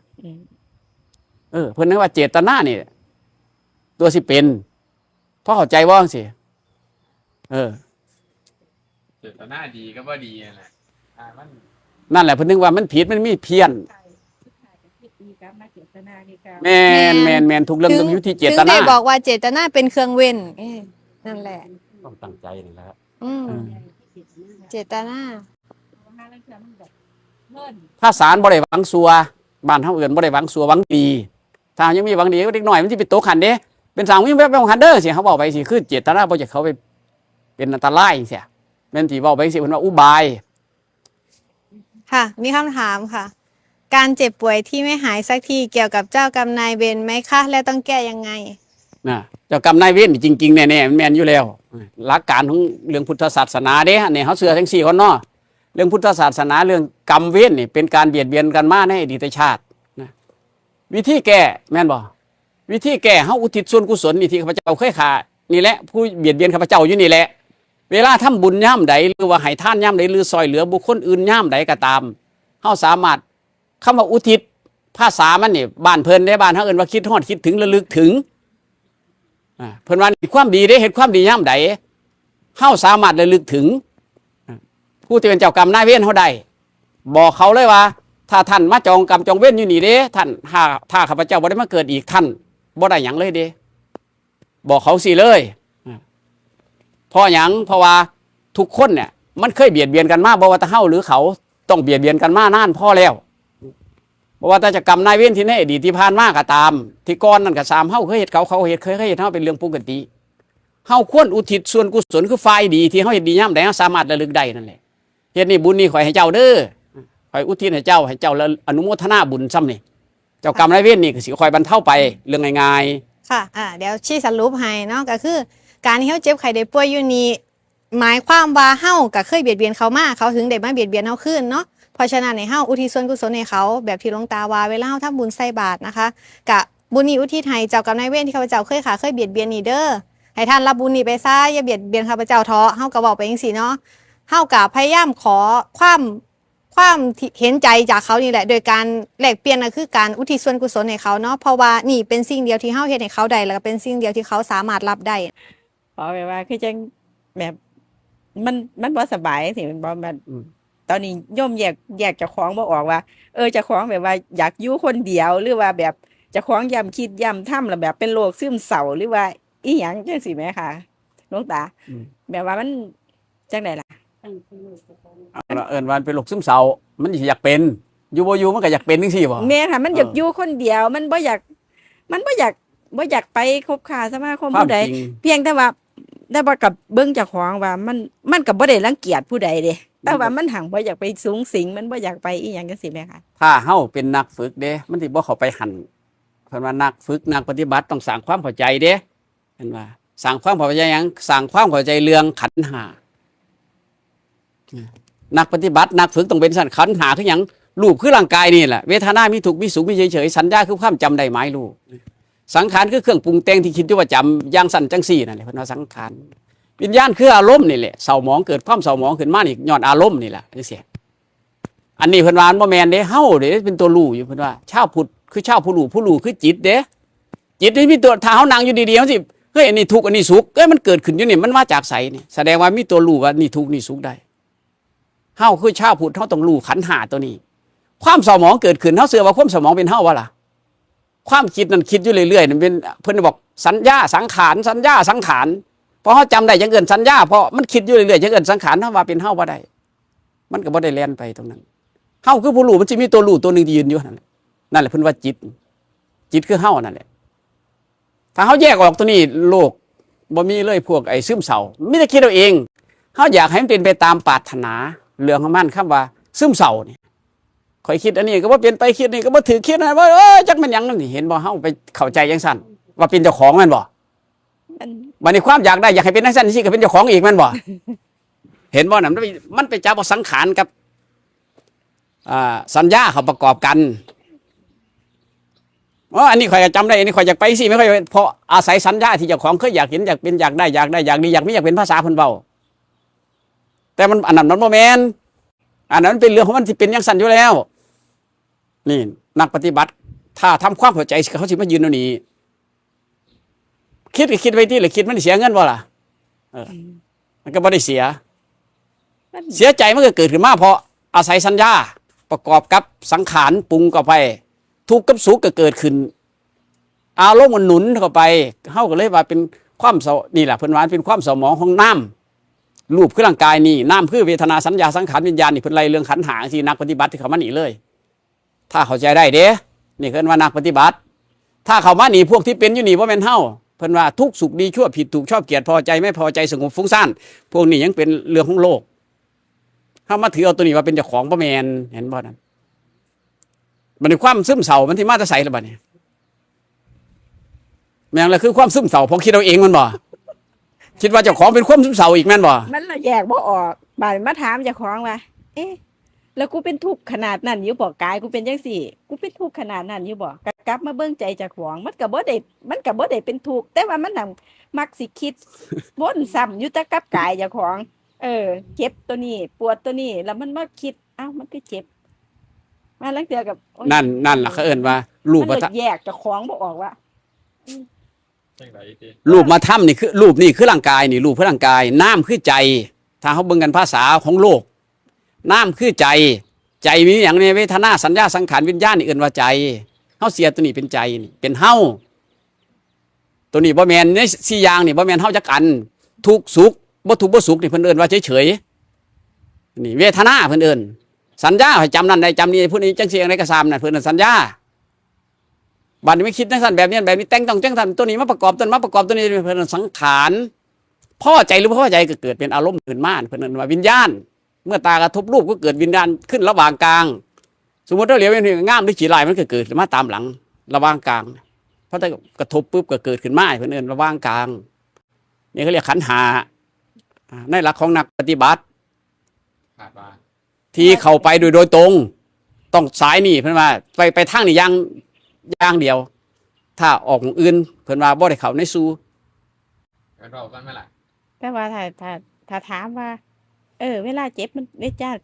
อืม เพิ่นนึกว่าเจตนานี่ตัวสิเป็นเพราะเข้าใจบ่จังซี่ เจตนาดีก็บ่ดีนั่นแหละมัน นั่นแหละเพิ่นนึกว่ามันผิดมันมีเพี้ยน มีการมาเจตนาในการ แม่นทุกเรื่องต้องอยู่ที่เจต ถึง นา ได้บอกว่าเจตนาเป็นเครื่องเว้นนั่นแหละ ต้องตั้งใจนี่แหละ อืม เจตนา ห้าลังเทื่อมันแบบเลิ่น ถ้าศาลบ่ได้หวังซัวบ้านเฮาเอิ้นบ่ได้หวังซัวหวังดีถ้ายังมีหวังดีก็เด็กน้อยมันสิไปตกขันเด้เป็นสางวิ่งไปขันเด้อสิเขาบอกไปสิคือเจตนาบ่จะเขาไปเป็นอันตรายจังซี่แม่นสิเว้าไปสิเพิ่นว่าอุบาย ค่ะ มีคำถามค่ะ การเจ็บป่วยที่ไม่หายสักทีเกี่ยวกับเจ้ากรรมนายเวรไหมคะ และต้องแก้ยังไง นะเจ้ากรรมนายเวรนี่จริงๆแน่ๆมันแม่นอยู่แล้วหลักการของเรื่องพุทธศาสนาเด้เนี่ยเขาเชื่อทั้ง4คนเนาะเรื่องพุทธศาสนาเรื่องกรรมเวรนี่เป็นการเบียดเบียนกันมาในอดีตชาตินะวิธีแก้แม่นบ่วิธีแก้เฮาอุทิศส่วนกุศลนี่ที่ข้าพเจ้าเคยขานี่แหละผู้เบียดเบียนข้าพเจ้าอยู่นี่แหละเวลาทำบุญย่ำใดหรือว่าให้ทานย่ำใดหรือซอยเหลือบุคคลอื่นย่ำใดก็ตามเฮาสามารถคำว่าอุทิศภาษามันนี่บ้านเพิ่นได้บ้านเฮาเอิ้นว่าคิดฮอดคิดถึงระลึกถึงเพิ่นว่าเฮ็ดความดีได้เฮ็ดความดีย่ำใดเฮาสามารถระลึกถึงผู้ที่เป็นเจ้ากรรมนายเวรเฮาได้บอกเขาเลยว่า ถ้าท่านมาจองกรรมจองเวรอยู่นี่เด้ท่านถ้าข้าพเจ้าบ่ได้มาเกิดอีกท่านบ่ได้หยังเลยเด้บอกเขาสิเลย เพราะหยังเพราะว่าทุกคนเนี่ยมันเคยเบียดเบียนกันมาบ่ว่าแตะเฮาหรือเขาต้องเบียดเบียนกันมานานพอแล้วบ่ว่าแต่จะกรรมนายเวรที่ในอดีตที่ผ่านมาก็ตาม ที่ก่อนนั่นก็ตามเฮาเคยเฮ็ดเขาเฮ็ดเคยเฮ็ดเฮาเป็นเรื่องปกติเฮาควรอุทิศส่วนกุศลคือฝ่ายดีที่เฮาเฮ็ดดียามใดเฮาสามารถระลึกได้นั่นแหละเฮ็ดนี่บุญนี่ขอให้เจ้าเด้อขออุทิศให้เจ้าแล้วอนุโมทนาบุญซ้ำนี่เจ้ากรรมนายเวรนี่ก็สิคอยบรรเทาไปเรื่องง่ายๆ ค่ะเดี๋ยวชี้สรุปให้เนาะก็คือ การที่เขาเจ็บไข้ได้ป่วยอยู่นี่หมายความว่าเฮาก็เคยเบียดเบียนเขามาเขาถึงได้มาเบียดเบียนเฮาขึ้นเนาะเพราะฉะนั้นในเฮาอุทิศส่วนกุศลให้เขาแบบที่หลวงตาว่าเวลาเฮาทำบุญใส่บาตรนะคะกะบุญนี้อุทิศให้เจ้ากรรมนายเวรที่ข้าพเจ้าเคยเบียดเบียนนี่เด้อให้ท่านรับบุญนี้ไปซะอย่าเบียดเบียนข้าพเจ้าท้อเฮาก็บอกไปจังซี่เนาะเฮาก็พยายามขอความเห็นใจจากเขานี่แหละโดยการแลกเปลี่ยนก็คือการอุทิศส่วนกุศลให้เขาเนาะเพราะว่านี่เป็นสิ่งเดียวที่เฮาเฮ็ดให้เขาได้แล้วก็เป็นสิ่งเดียวที่เขาสามารถรับได้ ขอแบบว่าคือจังแบบมันบ่สบายสิมันบ่มันตอนนี้โยมแยกเจ้าของบ่ออกว่าเจ้าของแบบว่าอยากอยู่คนเดียวหรือว่าแบบเจ้าของย้ำคิดย้ำทำแล้วแบบเป็นโรคซึมเศร้าหรือว่าอีหยังจังซี่แหมค่ะหลวงตาแบบว่ามันจังได๋ล่ะ เอาละเอิ้นว่าเป็นโรคซึมเศร้ามันสิอยากเป็นอยู่บ่อยู่มันก็อยากเป็นจังซี่บ่ แม่ค่ะมันอยากอยู่คนเดียวมันบ่อยากไปคบค้าสมาคมผู้ใดเพียงแต่ว่ากับเบิ่งเจ้าของว่ามันก็บ่ได้รังเกียจผู้ใดเด้แต่ว่ามันหังบ่อยากไปสูงสิงมันบ่อยากไปอีหยังจังซี่แม่ค่ะ ถ้าเฮาเป็นนักฝึกเด้มันสิบ่เข้าไปหั่นเพิ่นว่านักฝึกนักปฏิบัติต้องสร้างความเข้าใจเด้เห็นว่าสร้างความเข้าใจหยังสร้างความเข้าใจเรื่องขันธ์ห้านักปฏิบัตินักฝึกต้องเป็นสันขันธ์ห้าคือหยังรูปคือร่างกายนี่แหละเวทนามีทุกข์มีสุขมีเฉยๆสัญญาคือความจำได้หมายรู้สังขารคือเครื่องปรุงแต่งที่คิดอยู่ว่าจำอย่างสั่นจังซี่นั่นแหละเพิ่นว่าสังขารวิญญาณคืออารมณ์นี่แหละเศร้าหมองเกิดความเศร้าหมองขึ้นมานี่ย้อนอารมณ์นี่แหละจังซี่อันนี้เพิ่นว่าบ่แม่นเด้เฮาเด้เป็นตัวรู้อยู่เพิ่นว่าชาวพุทธคือชาวผู้รู้คือจิตเด้จิตนี่มีตัวถ้าเฮานั่งอยู่ดีๆเฮาสิเฮ้ยอันนี้ทุกข์อันนี้สุขมันเกิดขึ้นอยู่นี่มันมาจากไสนี่แสดงว่ามีตัวรู้ว่านี่ทุกข์นี่สุขได้เฮาคือชาวพุทธเฮาต้องรู้ขันธ์ห้าตัวนี้ความเศร้าหมองเกิดขึ้นเฮาเชื่อว่าความเศร้าหมองเป็นเฮาว่าล่ะความคิดนั่นคิดอยู่เรื่อยๆนั่นเป็นเพิ่นบอกสัญญาสังขารสัญญาสังขารพอเฮาจำได้จังเอิ้นสัญญาเพราะมันคิดอยู่เรื่อยๆจังเอิ้นสังขารเฮาว่าเป็นเฮาบ่ได้มันก็บ่ได้แล่นไปตรงนั้นเฮาคือผู้รู้มันสิมีตัวรู้ตัวนึงที่ยืนอยู่นั่นแหละเพิ่นว่าจิตคือเฮานั่นแหละถ้าเฮาแยกออกตัวนี้โลกบ่มีเลยพวกไอ้ซึมเศร้ามีแต่คิดเอาเองเฮาอยากให้มันเป็นไปตามปรารถนาเรื่องของมันคำว่าซึมเศร้านี่ข่อยคิดอันนี้ก็บ่เป็นไปคิดนี่ก็บ่ถือคิดนะว่าจักมันหยังนี่เห็นบ่เฮาไปเข้าใจจังซั่นว่าเป็นเจ้าของแม่นบ่บัดนี้ความอยากได้อยากให้เป็นจังซั่นสิก็เป็นเจ้าของอีกแม่นบ่ เห็นบ่น่ะมันไปจับเอาสังขารกับสัญญาเขาประกอบกันอันนี้ข่อยจำได้อันนี้ข่อยอยากไปสิไม่ค่อยเพราะอาศัยสัญญาที่เจ้าของเคยอยากเห็นอยากเป็นอยากได้อยากดีอยากมีอยากเป็นภาษาเพิ่นเว้าแต่มันอันนั้นมันบ่แม่นอันนั้นเป็นเรื่องของมันที่เป็นอย่างสั่นอยู่แล้วนี่นักปฏิบัติถ้าทำความเข้าใจเขาสิมายืนตรงนี้คิดก็คิดไว้ที่หรือคิดมันเสียเงินบ่ล่ะมันก็บ่ได้เสียใจมันก็เกิดขึ้นมาเพราะอาศัยสัญญาประกอบกับสังขารปรุงเข้าไปทุกข์กับสุขก็เกิดขึ้นอารมณ์มันหนุนเข้าไปเฮาก็เลยว่าเป็นความเศร้านี่แหละเพิ่นว่าเป็นความเศร้าหมองของน้ำรูปคือร่างกายนี่น้ำคือเวทนาสัญญาสังขารวิญญาณนี่เพิ่นไล่เรื่องขันธ์ห้าที่นักปฏิบัติที่เขามานี่เลยถ้าเข้าใจได้เด้นี่เพิ่นว่านักปฏิบัติถ้าเขามานี่พวกที่เป็นอยู่นี่บ่แม่นเฮาเพิ่นว่าทุกข์สุขดีชั่วผิดถูกชอบเกลียดพอใจไม่พอใจสงบฟุ้งซ่านพวกนี้ยังเป็นเรื่องของโลกถ้ามาถือเอาตัวนี้ว่าเป็นเจ้าของบ่แม่นเห็นบ่นั่นมันในความซึมเศร้ามันที่มาจะใส่ละบัดนี้แม่งละคือความซึมเศร้าพอคิดเอาเองมันบ่คิดว่าเจ้าของเป็นความซึมเศร้าอีกแม่นบ่มันละแยกบ่ออกบาดมาถามเจ้าของว่าแล้วกูเป็นทุกข์ขนาดนั้นอยู่บ่กายกูเป็นจังซี่กูเป็นทุกข์ขนาดนั้นอยู่บ่กลับมาเบิ่งใจเจ้าของมันก็บ่ได้เป็นทุกข์แต่ว่ามันนั่งมักสิคิดวนซ้ำอยู่แต่กับกายเจ้าของเจ็บตัวนี้ปวดตัวนี้แล้วมันมาคิดมันก็เจ็บมาลังเทื่อกับนั่นล่ะเขาเอิ้นว่ารูปมันแยกเจ้าของบ่ออกว่ารูปมาทำนี่คือรูปนี่คือร่างกายนี่รูปคือร่างกายน้ำคือใจถ้าเขาเบิ่งกันภาษาของโลกน้ำคือใจมีอย่างในเวทนาสัญญาสังขารวิญญาณนี่เอิ้นว่าใจเฮาเสียตัวนี้เป็นใจนี่เป็นเฮาตัวนี้บ่แม่นใน4อย่างนี่บ่แม่นเฮาจักอันทุกข์สุข บ่ทุกข์บ่สุขนี่เพิ่นเอิ้นว่าเฉยๆนี่เวทนาเพิ่นเอิ้นสัญญาให้จำนั่นได้จำนี่ผู้นี้จังซี่จังไดก็ซ้ำนั่นเพิ่นเอิ้นสัญญาบัดนี้ไม่คิดจังซั่นแบบนี้แต่งต้องจังซั่นตัวนี้มาประกอบตัวนี้เพิ่นเอิ้นสังขารพอใจหรือบ่พอใจก็เกิดเป็นอารมณ์ขึ้นมาเพิ่นเอิ้นว่าวิญญาณเมื่อตากระทบรูปก็เกิดวิญญาณขึ้นระหว่างกลางสมมุติเราเหลียวเห็นงามหรือขี้ลายมันก็เกิดขึ้นมาตามหลังระหว่างกลางพอแต่กระทบปุ๊บก็เกิดขึ้นมาเพิ่นเอิ้นระหว่างกลางนี่เขาเรียกขันธ์ห้าในหลักของนักปฏิบัติ ขาดว่า ที่เข้าไปโดยตรงต้องสายนี่เพิ่นว่าไปทางนี่อย่างเดียว ถ้าออกอื่นเพิ่นว่าบ่ได้เข้าในสู่ ก็เรากันไหมล่ะ แต่ว่าถ้าถามว่า เวลาเจ็บมัน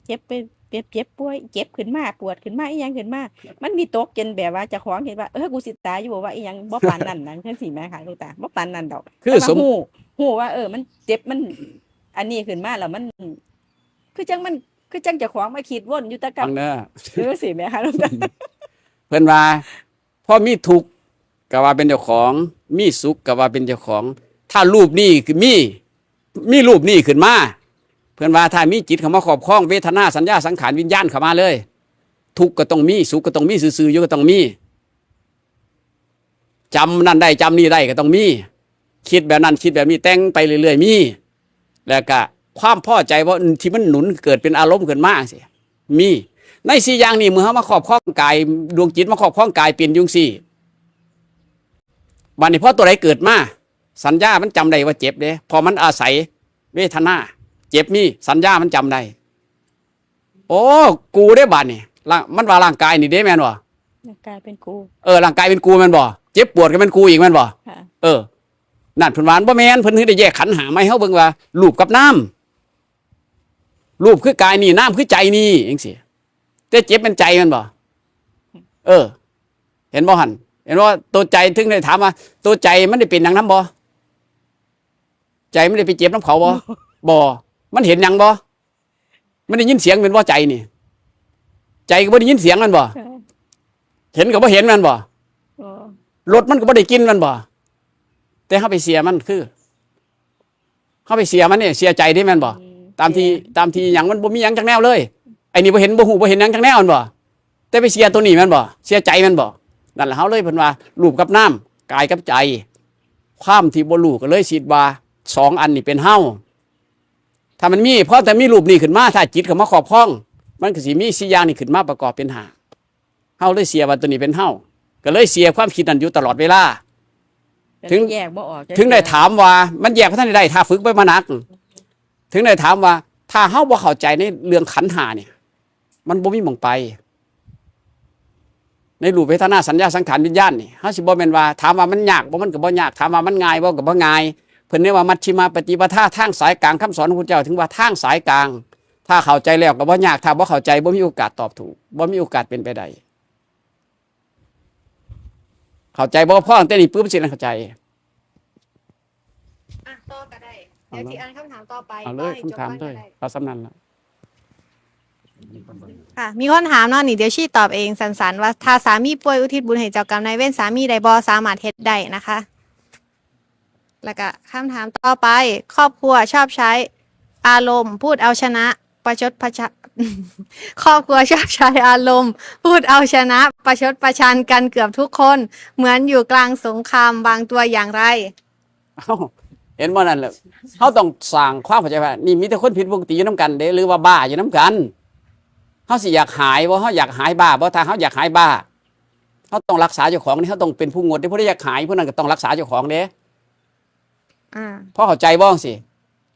เจ็บไปเจ็บป่วยเจ็บขึ้นมาปวดขึ้นมาอีหยังขึ้นมามันมีตกจนแบบว่าเจ้าของเห็นว่ากูสิตายอยู่บ่ว่าอีหยังบ่ปานนั้นนั่นจังซี่แหมค่ะลูกตาบ่ปานนั้นดอก คือ แต่ว่า สม ฮู้ว่ามันเจ็บมันอันนี้ขึ้นมาแล้วมัน คือจังเจ้าของมาคิดวนอยู่แตะกั ฟั บ งเด้อ รู้สิแหมค่ะลูกตา เพิ่นว่าพอมีทุกข์ก็ว่าเป็นเจ้าของมีสุขก็ว่าเป็นเจ้าของ ถ้ารูปนี้คือมีรูปนี้ขึ้นมาเพิ่นว่าถ้ามีจิตเข้ามาครอบครองเวทนาสัญญาสังขารวิญญาณเข้ามาเลย ทุกข์ก็ต้องมีสุขก็ต้องมีซื่อๆอยู่ก็ต้องมีจำนั่นได้จำนี่ได้ก็ต้องมีคิดแบบนั้นคิดแบบนี้แต่งไปเรื่อยๆมีแล้วก็ความพอใจว่าที่มันหนุนเกิดเป็นอารมณ์ขึ้นมาสิมีในสี่อย่างนี้เมื่อเขามาครอบครองกายดวงจิตมาครอบครองกายเปลี่ยนยุงสี่บัดนี้พอตัวไหนเกิดมาสัญญามันจำได้ว่าเจ็บเด้พอมันอาศัยเวทนาเจ็บมีสัญญามันจำได้โอ้กูได้บัดนี่มันว่าร่างกายนี่เด้แม่นบ่ กลายเป็นกู ร่างกายเป็นกูแม่นบ่เจ็บปวดก็เป็นกูอีกแม่นบ่ ค่ะ นั่นเพิ่นว่าบ่แม่นเพิ่นถึงได้แยกขันธ์ห้ามาให้เฮาเบิ่งว่ารูปกับน้ำรูปคือกายนี่น้ำคือใจนี่จังซี่แต่เจ็บเป็นใจแม่นบ่เห็นบ่หั่นเห็นว่าตัวใจถึงได้ถามว่าตัวใจมันได้เป็นหยังนำบ่ใจมันได้ไปเจ็บน้ำเขาบ่ บ่มันเห็นหยังบ่มันได้ยินเสียงเป็นบ่ใจนี่ใจก็บ่ได้ยินเสียงมันบ่ ค่ะ เห็นก็บ่เห็นมันบ่ อ๋อ รถมันก็บ่ได้กินมันบ่แต่เฮาไปเสียมันคือเฮาไปเสียมันเนี่ยเสียใจได้แม่นบ่ตามที่หยังมันบ่มีหยังจักแนวเลยไอ้นี่บ่เห็นบ่ฮู้บ่เห็นหยังจักแนวมันบ่แต่ไปเสียตัวนี้แม่นบ่เสียใจแม่นบ่นั่นแหละเฮาเลยเพิ่นว่ารูปกับน้ำกายกับใจความที่บ่รู้ก็เลยคิดว่าสองอันนี่เป็นเฮาถ้ามันมีเพราะแต่มีรูปนี้ขึ้นมาถ้าจิตเข้ามาครอบครองมันก็สิมีสี่อย่างนี้ขึ้นมาประกอบเป็นห้าเฮาเลยเสียว่าตัวนี้เป็นเฮาก็เลยเสียความคิดนั้นอยู่ตลอดเวลา ถึง แยกบ่ออกจัก ถึงได้ เทื่อ ถามว่ามันแยกพระท่านได้ถ้าฝึกไปมานัก ถึงได้ถามว่า ถ้าเฮาบ่เข้าใจในเรื่องขันธ์ห้าเนี่ย มันบ่มีหม่องไป ในรูปเวทนาสัญญาสังขารวิญญาณนี่เฮาสิบ่แม่นว่าถามว่ามันยากบ่มันก็บ่ยากถามว่ามันง่ายบ่ก็บ่ง่ายเพิ่นเรียกว่ามัชฌิมาปฏิปทาทางสายกลางคำสอนของพระพุทธเจ้าถึงว่าทางสายกลาง ถ้าเข้าใจแล้วก็บ่ยากถ้าบ่เข้าใจบ่มีโอกาสตอบถูกบ่มีโอกาสเป็นไปได้เข้าใจบ่พอตั้งแต่นี้ปุ๊บสิเข้าใจ ต่อก็ได้เดี๋ยวที่อ่านคำถามต่อไป เอาเลย ให้จบ คำถาม ก่อน ด้วย ก็ได้ เอาสำนันละ ค่ะมีคนถามเนาะนี่เดี๋ยวชี้ตอบเองสันๆว่าถ้าสามีป่วยอุทิศบุญให้เจ้ากรรมนายเวรสามีได้บ่สามารถเฮ็ดได้นะคะ แล้วก็คำถามต่อไปครอบครัวชอบใช้อารมณ์ พูดเอาชนะประชดประชัน ครอบครัวชอบใช้อารมณ์ พูดเอาชนะประชดประชันกันเกือบทุกคน เหมือนอยู่กลางสงครามวางตัวอย่างไร เอ้าเห็นบ่นั่นแหละเขาต้องสร้างความเข้าใจว่านี่มีแต่คนผิดปกติอยู่น้ำกันเด้หรือว่าบ้าอยู่น้ำกันเขาสิอยากหายบ่เขาอยากหายบ้าบ่ถ้าเขาอยากหายบ้าเขาต้องรักษาเจ้าของนี่เขาต้องเป็นผู้งดที่ผู้ที่อยากหายผู้นั้นก็ต้องรักษาเจ้าของเด้ อ่า เพราะเข้าใจบ้องสิ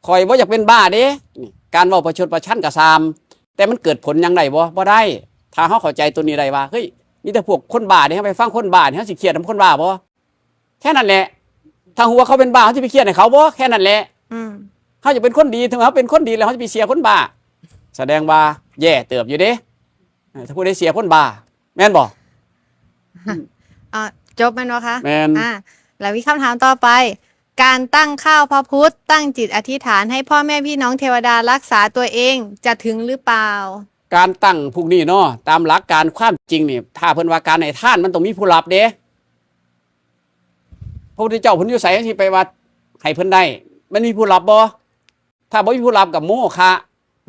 คอยบ่อยากเป็นบ้าเด้นี่การเว้าประชดประชันกับซามแต่มันเกิดผลยังไงบ่ได้ ถ้าเขาเข้าใจตัวนี้ได้ว่าเฮ้ยมีแต่พวกคนบ้าเด้เขาไปฟังคนบ้าเนี่ยเขาสิเครียดกับคนบ้าบ่แค่นั้นแหละถ้าหัวเขาเป็นบ้าเขาจะไปเครียดให้เขาบ่แค่นั้นแหละ อืม เขาจะเป็นคนดีถึงเขาเป็นคนดีแล้วเขาจะไปเสียคนบ้าแสดงว่าแย่เติบอยู่เด้ถ้าผู้ใดเสียคนบ้าแม่นบ่ จบแม่นบ่คะ แม่น แล้วมีคำถามต่อไป การตั้งข้าวพระพุทธตั้งจิตอธิษฐานให้พ่อแม่พี่น้องเทวดารักษาตัวเองจะถึงหรือเปล่า การตั้งพวกนี้เนาะตามหลักการความจริงนี่ถ้าเพิ่นว่าการให้ทานมันต้องมีผู้รับเด้พระพุทธเจ้าเพิ่นอยู่ไสที่ไปวัดให้เพิ่นได้มันมีผู้รับบ่ ถ้าบ่มีผู้รับกับโมฆะ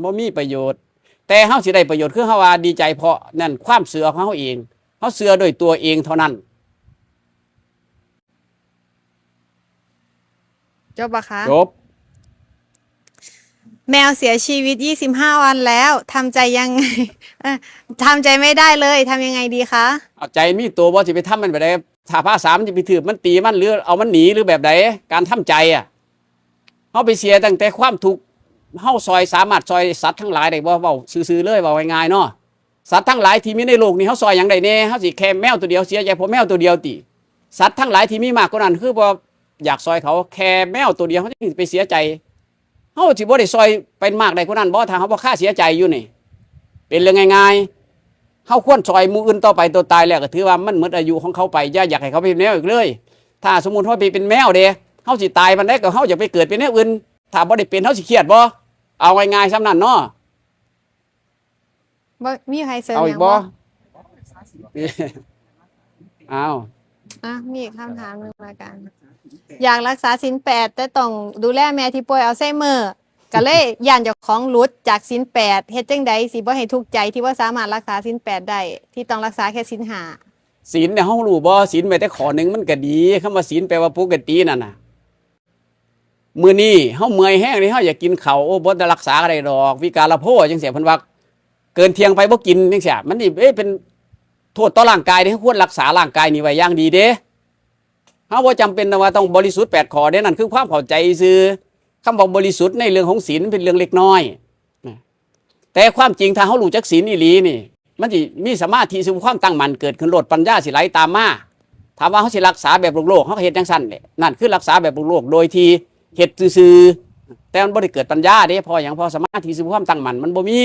บ่มีประโยชน์ แต่เฮาสิได้ประโยชน์คือเฮาว่าดีใจเพราะนั่นความเชื่อของเฮาเองเฮาเชื่อด้วยตัวเองเท่านั้น จบปะคะ จบ แมวเสียชีวิต 25 วันแล้วทำใจยังไง ทำใจไม่ได้เลยทำยังไงดีคะ เอาใจมีตัวบ่สิไปทำมันไปได้ถ้าภาษามันสิไปถือมันตีมันหรือเอามันหนีหรือแบบใดการทำใจอ่ะเฮาไปเสียตั้งแต่ความทุกข์เฮาซอยสามารถซอยสัตว์ทั้งหลายได้บ่เว้าซื่อๆเลยเว้าง่ายๆเนาะสัตว์ทั้งหลายที่มีในโลกนี้เฮาซอยหยังได้แน่เฮาสิแค่แมวตัวเดียวเสียใจเพราะแมวตัวเดียวติสัตว์ทั้งหลายที่มีมากกว่านั้นคือบ่อยากซอยเขาแค่แมวตัวเดียวเฮาสิไปเสียใจเฮาสิบ่ได้ซอยเป็นมากได้กว่านั้นบ่ถ้าเฮาบ่ค่าเสียใจอยู่นี่เป็นเรื่องง่ายๆเฮาควรซอยหมู่อื่นต่อไปตัวตายแล้วก็ถือว่ามันหมดอายุของเขาไปอย่าอยากให้เขาเป็นแมวอีกเลยถ้าสมมุติว่าไปเป็นแมวเด้เฮาสิตายมันได้ก็เฮาจะไปเกิดเป็นแนวอื่นถ้าบ่ได้เป็นเฮาสิเครียดบ่เอาง่ายๆซ้ำนั่นเนาะ บ่มีใครเสริม เอา ห อี ยั ก ง บ่ บ่ เอา มีอีกคำถามหนึงละกัน อยากรักษาศีล8แต่ต้องดูแลแม่ที่ป่วยอัลไซเมอร์ก็เลยย่านเจ้าของหลุดจากศีล8เฮ็ดจังใดสิบ่ให้ทุกข์ใจที่ว่าสามารถรักษาศีล8ได้ที่ต้องรักษาแค่ศีล5 ศีลเนี่ยเฮารู้บ่ศีลแม้แต่ข้อหนึงมันก็ดีคำว่าศีลแปลว่าปกตินั่นน่ะมื้อนี้เฮาเมื่อยแห้งนี่เฮาอยากกินข้าวโอ้บ่ได้รักษาก็ได้ดอกวิการละโพจังซี่เพิ่นว่าเกินเที่ยงไปบ่กินจังซี่มันนี่เป็นโทษต่อร่างกายเด้ควรรักษาร่างกายนี่ไว้อย่างดีเด้เฮาบ่จำเป็นว่าต้องบริสุทธิ์8ข้อเด้นั่นคือความเข้าใจซื่อคำว่าบริสุทธิ์ในเรื่องของศีลเป็นเรื่องเล็กน้อยแต่ความจริงถ้าเฮารู้จักศีลอีหลีนี่มันสิมีสมาธิสิความตั้งมั่นเกิดขึ้นโลดปัญญาสิไหลตามมาถามว่าเฮาสิรักษาแบบโลกๆเฮาก็เฮ็ดจังซั่นแหละนั่นคือรักษาแบบโลกๆโดยที่เฮ็ดซื่อๆแต่มันบ่ได้เกิดปัญญาเด้พอหยังพอสมาธิสิความตั้งมั่นมันบ่มี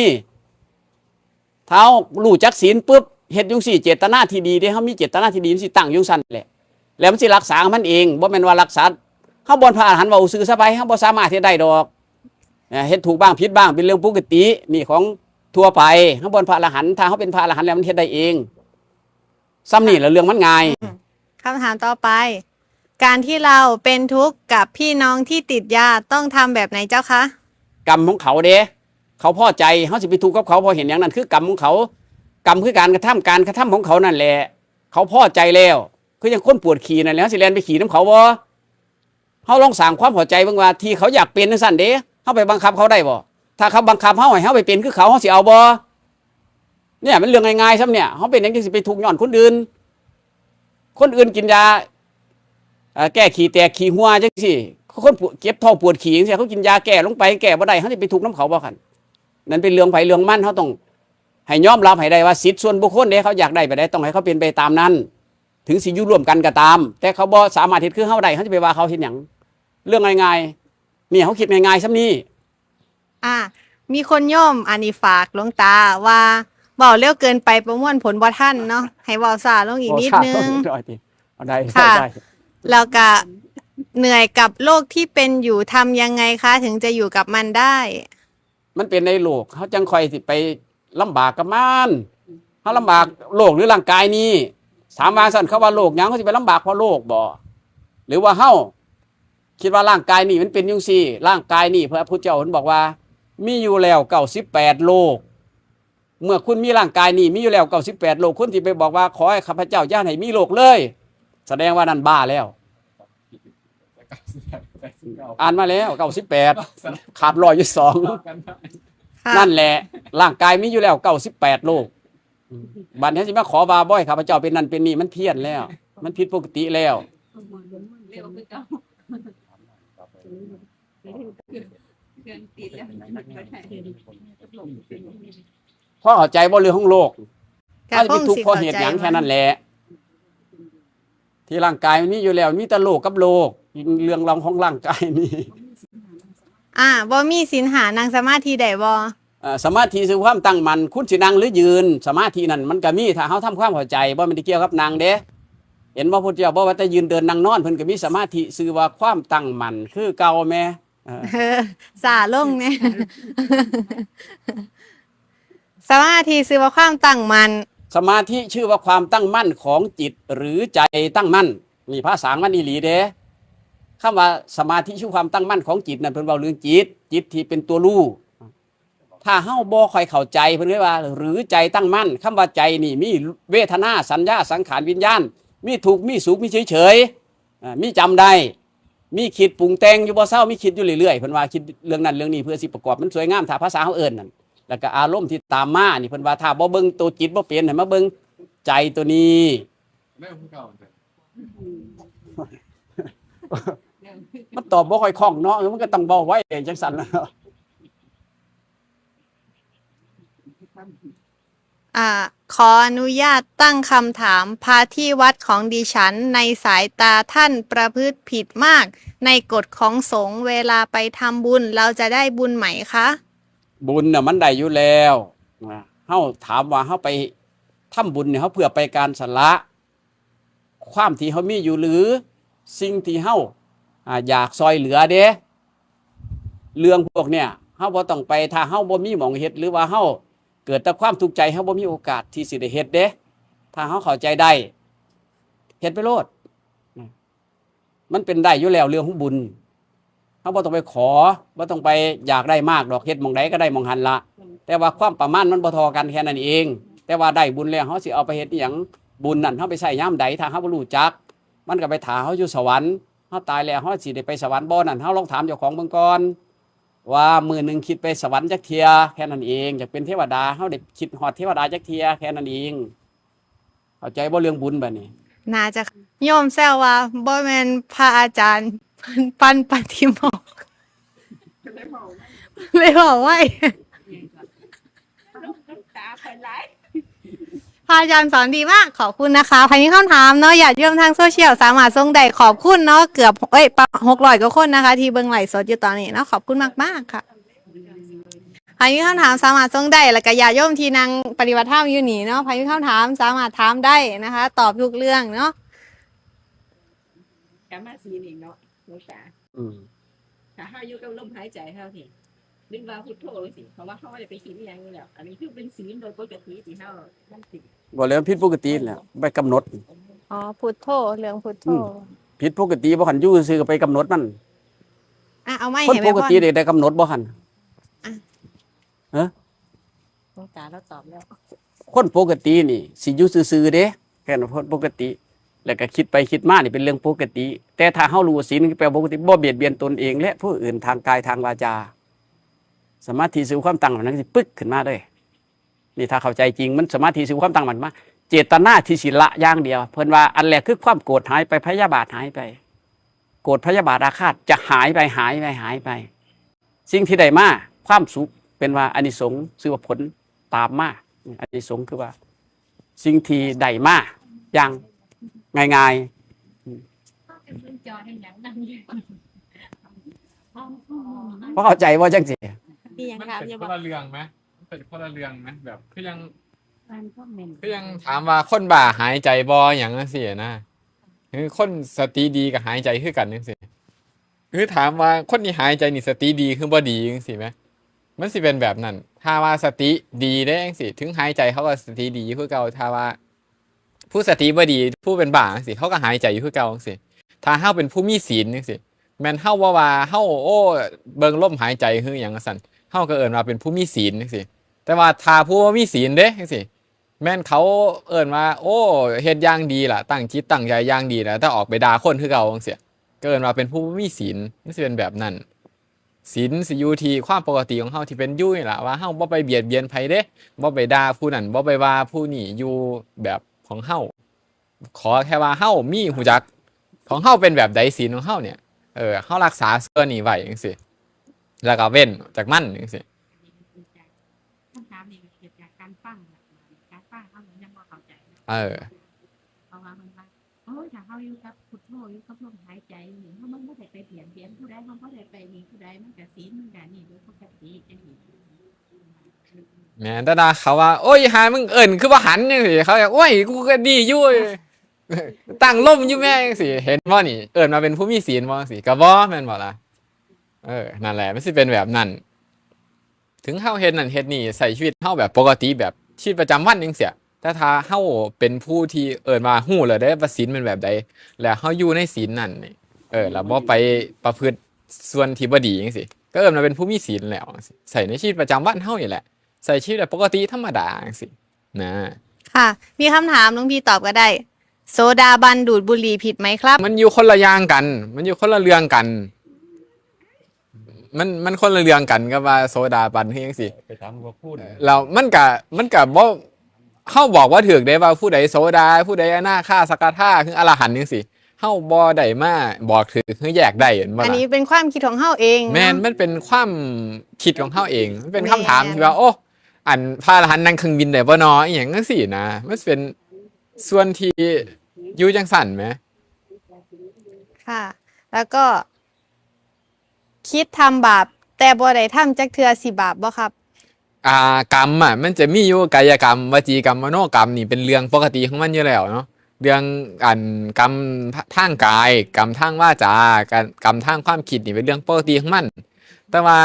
ถ้าเฮารู้จักศีลปุ๊บเฮ็ดจังซี่เจตนาที่ดีเด้เฮามีเจตนาที่ดีมันสิตั้งอยู่ซั่นแหละแล้วมันสิรักษามันเองบ่แม่นว่ารักษาเฮาบ่พระอรหันต์เว้าซื่อซะไปเฮาบ่สามารถเฮ็ดได้ดอกเฮ็ดถูกบ้างผิดบ้างเป็นเรื่องปกตินี่ของทั่วไปเฮาบ่พระอรหันต์ถ้าเฮาเป็นพระอรหันต์แล้วมันเฮ็ดได้เองซ้ำนี่แล้วเรื่องมันง่าย คำถามต่อไป การที่เราเป็นทุกข์กับพี่น้องที่ติดยาต้องทำแบบไหนเจ้าคะ กรรมของเขาเด้เขาพอใจเขาสิไปทุกข์กับเขาพอเห็นอย่างนั้นคือกรรมของเขากรรมคือการกระทำของเขานั่นแหละเขาพอใจแล้วคือยังคนปวดขี่นั่นแหละสิแลนไปขี่น้ำเขาบ่เขาลองสั่งความพอใจบางว่าที่เขาอยากเป็นจังซั่นเด้เขาไปบังคับเขาได้บ่ถ้าเขาบังคับเขาให้เขาไปเป็นคือเขาสิเอาบ่เนี่ยมันเรื่องง่ายๆซ้ำเนี่ยเขาเป็นอย่างที่สิไปทุกข์ย้อนคนอื่นกินยาแก้ขี้แตกขี้หัวจังซี่คนเจ็บท้องปวดขี้จังซี่เขากินยาแก้ลงไปแก้บ่ได้เขาสิไปทุกข์น้ำเขาบ่คั่นนั่นเป็นเรื่องไผเรื่องมันเขาต้องให้ยอมรับให้ได้ว่าสิทธิส่วนบุคคลเด้เขาอยากได้ไปได้ต้องให้เขาเป็นไปตามนั้นถึงสิอยู่ร่วมกันก็ตามแต่เขาบ่สามารถเฮ็ดคือเฮาได้เขาจะไปว่าเขาเฮ็ดหยังเรื่องง่ายๆนี่เขาคิดง่ายๆซ้ำนี้ มีคนโยมอันนี้ฝากหลวงตาว่าเว้าเร็วเกินไปประมวลผลบ่ทันเนาะให้เว้าช้าลงอีกนิดนึง เอาได้ ค่ะ ได้ แล้วก็เหนื่อยกับโรคที่เป็นอยู่ทำยังไงคะถึงจะอยู่กับมันได้ มันเป็นในโลกเขาจังค่อยสิไปลำบากกับมันเขาลำบากโลกหรือร่างกายนี้ถามว่าสั่นเขาว่าโลกหยังเขาสิไปลำบากเพราะโลกบ่หรือว่าเฮาคิดว่าร่างกายนี่มันเป็นจังซี่ร่างกายนี่พระพุทธเจ้าเพิ่นบอกว่ามีอยู่แล้ว98โลกเมื่อคุณมีร่างกายนี่มีอยู่แล้ว98โลกคุณที่ไปบอกว่าขอให้ข้าพเจ้าอย่าให้มีโลกเลยแสดงว่านั่นบ้าแล้วอ่านมาแล้ว98ขาด100อยู่2นั่นแหละร่างกายมีอยู่แล้ว98โลกบัดนี้สิมาขอว่าบ่ให้ข้าพเจ้าเป็นนั่นเป็นนี่มันเพี้ยนแล้วมันผิดปกติแล้ว เร็วไปเก่าเครื่องติดแล้วมันบ่ได้ เพราะเข้าใจบ่เรื่องของโลก ก็ ถ้าจะ ค ไป ง ทุกข์ สิ เพราะเหตุหยังแค่นั้นแหละที่ร่างกายมันมีอยู่แล้วมีแต่โลกกับโลกเรื่องราวของร่างกายนี่ บ่มีศีลหานั่งสมาธิได้บ่ สมาธิคือความตั้งมั่นคุณสินั่งหรือยืนสมาธินั่นมันก็มีถ้าเฮาทำความเข้าใจบ่มันได้เกี่ยวกับนั่งเด้เห็นบ่พุทธเจ้าบ่ว่าแต่ยืนเดินนั่งนอนเพิ่นก็มีสมาธิชื่อว่าความตั้งมั่นคือเก่าแม่ สาลงเนี่ย สมาธิคือว่าความตั้งมั่น สมาธิชื่อว่าความตั้งมั่นของจิตหรือใจตั้งมั่นนี่ภาษามันอีหลีเด้ คำว่าสมาธิคือความตั้งมั่นของจิตนั่นเพิ่นเว้าเรื่องจิตที่เป็นตัวรู้ถ้าเฮาบ่ค่อยเข้าใจเพิ่นเรียกว่าหรือใจตั้งมั่นคำว่าใจนี่มีเวทนาสัญญาสังขารวิญญาณมีทุกข์มีสุขมีเฉยๆมีจำได้มีคิดปรุงแต่งอยู่บ่เศร้ามีคิดอยู่เรื่อยๆเพิ่นว่าคิดเรื่องนั้นเรื่องนี้เพื่อสิประกอบมันสวยงามถ้าภาษาเฮาเอิ้นนั่นแล้วก็อารมณ์ที่ตามมานี่เพิ่นว่าถ้าบ่เบิ่งตัวจิตบ่เป็นให้มาเบิ่งใจตัวนี้ เริ่มเก่าเลย มันตอบบ่ค่อยคล่องเนาะมันก็ต้องบอกไว้เองจังซั่นล่ะ ขออนุญาตตั้งคำถามพระที่วัดของดิฉันในสายตาท่านประพฤติผิดมาก ในกฎของสงฆ์เวลาไปทำบุญเราจะได้บุญไหมคะ บุญน่ะมันได้อยู่แล้วเฮาถามว่าเฮาไปทำบุญเนี่ยเฮาเพื่อไปการสละความที่เฮามีอยู่หรือสิ่งที่เฮาอยากซอยเหลือเด้เรื่องพวกเนี่ยเฮาบ่ต้องไปถ้าเฮาบ่มีหม่องเฮ็ดหรือว่าเฮาเกิดแต่ความทุกข์ใจเฮาบ่มีโอกาสที่สิได้เฮ็ดเด้ถ้าเฮาเข้าใจได้เฮ็ดไปโลดมันเป็นได้อยู่แล้วเรื่องของบุญเฮาบ่ต้องไปขอบ่ต้องไปอยากได้มากดอกเฮ็ดหม่องใดก็ได้หม่องหันละแต่ว่าความประมาณมันบ่เท่ากันแค่นั้นเองแต่ว่าได้บุญแล้วเฮาสิเอาไปเฮ็ดอีหยังบุญนั่นเฮาไปใช้ยามใดถ้าเฮาบ่รู้จักมันก็ไปถาเฮาอยู่สวรรค์เฮาตายแล้วเฮาสิได้ไปสวรรค์บ่นั่นเฮาลองถามเจ้าของเบิ่งก่อนว่ามื้อนึงคิดไปสวรรค์จักเที่ยแค่นั้นเองอยากเป็นเทวดาเฮาได้คิดฮอดเทวดาจักเที่ยแค่นั้นเองเข้าใจบ่เรื่องบุญบัดนี้ น่าจะโยมแซวว่าบ่แม่นพระอาจารย์เพิ่นปั้นปฏิโมกข์เลยบอกว่า ตาไปไล่ พระอาจารย์สอนดีมากขอบคุณนะคะภายในคำถามเนาะอย่าเยื่อมทางโซเชียลสามารถส่งได้ขอบคุณเนาะเกือบ600กว่าคนนะคะ ที่เบิ่งไลฟ์สดอยู่ตอนนี้เนาะขอบคุณมากๆค่ะภายในคำถามสามารถส่งได้แล้วก็อย่าโยมที่นางปฏิบัติธรรมอยู่นี่เนาะภายในคำถามสามารถถามได้นะคะ ตอบทุกเรื่องเนาะ กามาสีนี่เนาะหลวงตา อืม ถ้าเฮาอยู่กับลมหายใจเฮานี่นึกว่าพุทโธเลยสิเพราะว่าเฮาบ่ได้ไปคิดอีหยังอยู่แล้วอันนี้คือเป็นศีลโดยปกติที่เฮามันสิ บ่แล้วผิดปกติแล้วไปกำหนด อ๋อพุทโธเรื่องพุทโธ ผิดปกติบ่คันอยู่ซื่อก็ไปกำหนดมัน เอาไม่ คน เห็นไหม ปก พ่อ ติได้กำหนดบ่คัน หลวงตาเราตอบแล้ว คนปกตินี่สิอยู่ซื่อๆเด้แค่นั้นคนปกติ แล้วก็คิดไปคิดมานี่เป็นเรื่องปกติ แต่ถ้าเฮารู้ว่าศีลแปลว่าปกติบ่เบียดเบียนตนเองและผู้อื่นทางกายทางวาจาสมาธิสู่ความตั้งมั่นนั้นสิปึ๊กขึ้นมาเลยนี่ถ้าเข้าใจจริงมันสมาธิสู่ความตั้งมั่นมาเจตนาที่สิละอย่างเดียวเพิ่นว่าอันแรกคือความโกรธหายไปพยาบาทหายไปโกรธพยาบาทอาฆาตจะหายไปสิ่งที่ได้มาความสุขเป็นว่าอานิสงส์คือว่าผลตามมาอานิสงส์คือว่าสิ่งที่ได้มาอย่างง่าย เป็นพื้นจอให้หนังนั่งอยู่ ๆเพราะเข้าใจว่าจังซี่ มีหยัง มัน ถาม เป็น อย่า ค บอก นละเรื่องไหมมันเป็นคนละเรื่องไหมแบบคือยัง มันก็เหม็น คือยังถามว่าคนบ้าหายใจบ่อย่างนั้นสินะคือคนสติดีกับหายใจคือกันจังซี่คือถามว่าคนที่หายใจนี่สติดีคือบ่ดีจังซี่ไหมมันสิเป็นแบบนั้นถ้าว่าสติดีได้จังซี่ถึงหายใจเขาก็สติดีคือเก่าถ้าว่า ผู้สติบ่ดีผู้เป็นบ้าจังซี่เขาก็หายใจอยู่คือเก่าจังซี่ถ้าเฮาเป็นผู้มีศีลจังซี่แม่นเฮาว่าเฮาโอ้เบิ่งลมหายใจคือหยังซั่นเฮาก็เอิ้นว่าเป็นผู้มีศีลจังซี่แต่ว่าถ้าผู้บ่มีศีลเด้จังซี่แม่นเขาเอิ้นว่าโอ้เฮ็ดอย่างดีล่ะตั้งจิตตั้งใจอย่างดีแล้วถ้าออกไปด่าคนคือเก่าจังซี่ก็เอิ้นว่าเป็นผู้บ่มีศีลมันสิเป็นแบบนั้นศีลสิอยู่ที่ความปกติของเฮาที่เป็นอยู่นี่ล่ะว่าเฮาบ่ไปเบียดเบียนไผเด้บ่ไปด่าผู้นั้นบ่ไปว่าผู้นี้อยู่แบบของเฮาขอแค่ว่าเฮามีหูจักของเฮาเป็นแบบใดศีลของเฮาเนี่ยเฮารักษาส่วนนี้ไว้จังซี่แล้วก็เว้นจากมันจังซี่ คำถามนี่เกิดจากการฟังเขาเหมือนยังบ่เข้าใจนะ เพราะว่ามันว่าโอ้ยถ้าเขาอยู่กับพุทโธอยู่กับลมหายใจนี่เขามันบ่ได้ไปเปลี่ยนผู้ใดเขาบ่ได้ไปนี่ผู้ใดมันก็ศีลมันก็นี่โดยปกติจังซี่ แม่นแต่ด่าเขาว่าโอ้ยหามึงเอิ้นคือบ่หันจังซี่เขาโอ้ยกูก็ดีอยู่ตั้งลมอยู่แม่จังซี่เห็นบ่นี่เอิ้นมาเป็นผู้มีศีลบ่จังซี่ก็บ่แม่นบ่ล่ะนั่นแหละมันสิเป็นแบบนั้นถึงเฮาเฮ็ดนั่นเฮ็ดนี่ใช้ชีวิตเฮาแบบปกติแบบชีวิตประจำวันจังซี่แต่ถ้าเฮาเป็นผู้ที่เอิ้นว่าฮู้แล้วได้ว่าศีลเป็นแบบใดแล้วเฮาอยู่ในศีลนั่นนี่ แล้วบ่ไปประพฤติส่วนที่บ่ดีจังซี่ก็เอิ้นว่าเป็นผู้มีศีลแล้วจังซี่ใส่ในชีวิตประจำวันเฮานี่แหละใส่ชีวิตแบบปกติธรรมดาจังซี่นะ ค่ะ มีคำถามหลวงพี่ตอบก็ได้ โซดาบันดูดบุหรี่ผิดไหมครับ มันอยู่คนละอย่างกัน มันอยู่คนละเรื่องกัน มันคนละเรื่องกันกับว่าโซดาบันคือจังซี่ ไปถามว่าพูด แล้วมันก็บ่เฮาบอกว่าถูกได้ว่าผู้ใดโสดาผู้ใดอนาคาสกทาคืออรหันต์จังซี่เฮาบ่ได้มาบอกถูกคือแยกได้เห็นบ่ อัน ล่ะ นี้เป็นความคิดของเฮาเอง แม่น เนาะ มันเป็นความคิดของเฮาเองมันเป็นคำถาม แม่น ที่ว่าโอ้อันพระอรหันต์นั่งเครื่องบินได้บ่น้ออีหยังจังซี่นะมันเป็นส่วนที่อยู่จังซั่นแหม ค่ะ แล้วก็ คิดทำบาป แต่บ่ได้ทำจักเทื่อสิบาปบ่ครับ กรรมมันจะมีอยู่กายกรรมวจีกรรมมโนกรรมนี่เป็นเรื่องปกติของมันอยู่แล้วเนาะเรื่องกรรมทางกายกรรมทางวาจากรรมทางความคิดนี่เป็นเรื่องปกติของมัน แต่ว่า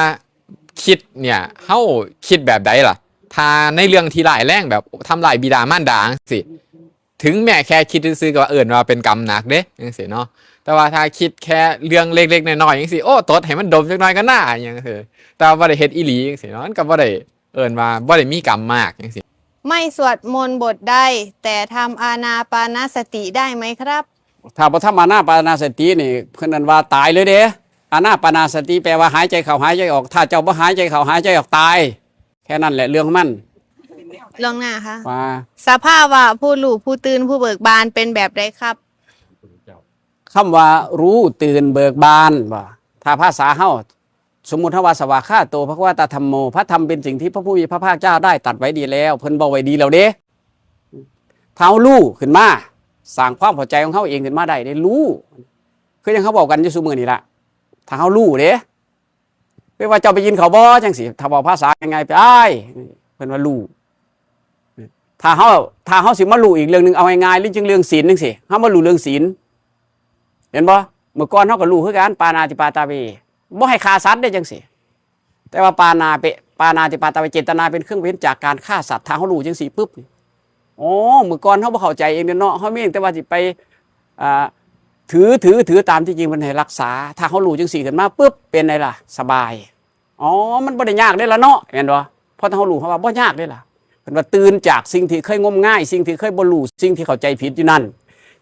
คิดเนี่ยเฮาคิดแบบใดล่ะถ้าในเรื่องที่ร้ายแรงแบบทำลายบิดามารดาจังซี่ถึงแม้แค่คิดซื่อๆก็เอิ้นว่าเป็นกรรมหนักเด้จังซี่เนาะแต่ว่าถ้าคิดแค่เรื่องเล็กๆน้อยๆจังซี่โอ้ตดให้มันดมจักหน่อยก็น่าอหยังจังซี่แต่ว่าบ่ได้เฮ็ดอีหลีจังซี่เนาะมันก็บ่ได้เอิ้นว่าบ่ได้มีกรรมมากจังซี่ ไม่สวดมนต์บทได้ แต่ทำอานาปานสติได้ไหมครับ ถ้าบ่ทำอานาปานาสตินี่เพิ่นนั่นว่าตายเลยเด้อานาปานาสติแปลว่าหายใจเข้าหายใจออก ถ้าเจ้าบ่หายใจเข้าหายใจออกตาย แค่นั้นแหละเรื่องของมัน ลองหน้าค่ะ ว่า สภาวะผู้รู้ผู้ตื่นผู้เบิกบานเป็นแบบใดครับ คำว่ารู้ตื่นเบิกบานว่าถ้าภาษาเฮาสมมุติว่าสวากขาโตภควตธรรมโมพระธรรมเป็นสิ่งที่พระผู้มีพระภาคเจ้าได้ตรัดไว้ดีแล้วเพิ่นบอกไว้ดีแล้วเด้เท้ารู้ขึ้นมาสร้างความเข้าใจของเขาเองขึ้นมาได้รู้คือยังเขาบอกกันอยู่ซุมื้อนี่ล่ะถ้าเฮารู้เด้ไม่ว่าเจ้าไปยินเขาบ่จังสิถ้าบอกภาษายังไงไปอ้ายเพิ่นว่ารู้ถ้าเฮาสิมารู้อีกเรื่องนึงเอาง่ายๆเรื่องเรื่องศีลจังสิเฮามารู้เรื่องศีลเห็นบ่เมื่อก่อนเฮาก็รู้คือกันปานาติปาตาเวบ่ให้ฆ่าสัตว์ได้จังสิแต่ว่าปานาติปาตาเวเจตนาเป็นเครื่องเว้นจากการฆ่าสัตว์ถ้าเฮารู้จังสิปุ๊บอ๋อเมื่อก่อนเฮาบ่เข้าใจเองเนาะเฮามีแต่ว่าสิไปถือตามที่จริงมันให้รักษาถ้าเฮารู้จังสิขึ้นมาปุ๊บเป็นไงล่ะสบายอ๋อมันบ่ได้ยากเด้ล่ะเนาะแม่นบ่เพราะถ้าเฮารู้เฮาว่าบ่ยากเด้ล่ะเพิ่นว่าตื่นจากสิ่งที่เคยงมง่ายสิ่งที่เคยบ่รู้สิ่งที่เข้าใจผิดอยู่นั่น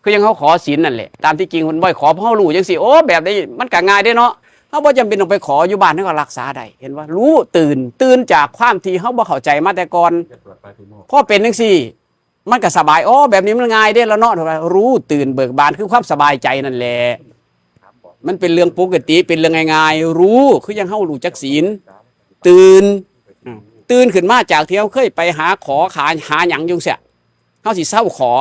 คือยังเฮาขอศีลนั่นแหละตามที่จริงเพิ่นบ่ให้ขอเพราะเฮารู้จังสิโอ้แบบนี้มันก็ง่ายเด้เนาะเฮาบ่จำเป็นต้องไปขออยู่บ้านเฮาก็รักษาได้เห็นว่ารู้ตื่นจากความที่เฮาบ่เข้าใจมาแต่ก่อนพอเป็นจังซี่มันก็สบายอ๋อแบบนี้มันง่ายเด้แล้วเนาะรู้ตื่นเบิกบานคือความสบายใจนั่นแหละมันเป็นเรื่องปกติเป็นเรื่องง่ายๆรู้คือยังเฮารู้จักศีลตื่นขึ้นมาจากที่เฮาเคยไปหาขอหาหยังจังซี่เฮาสิเศร้าขอ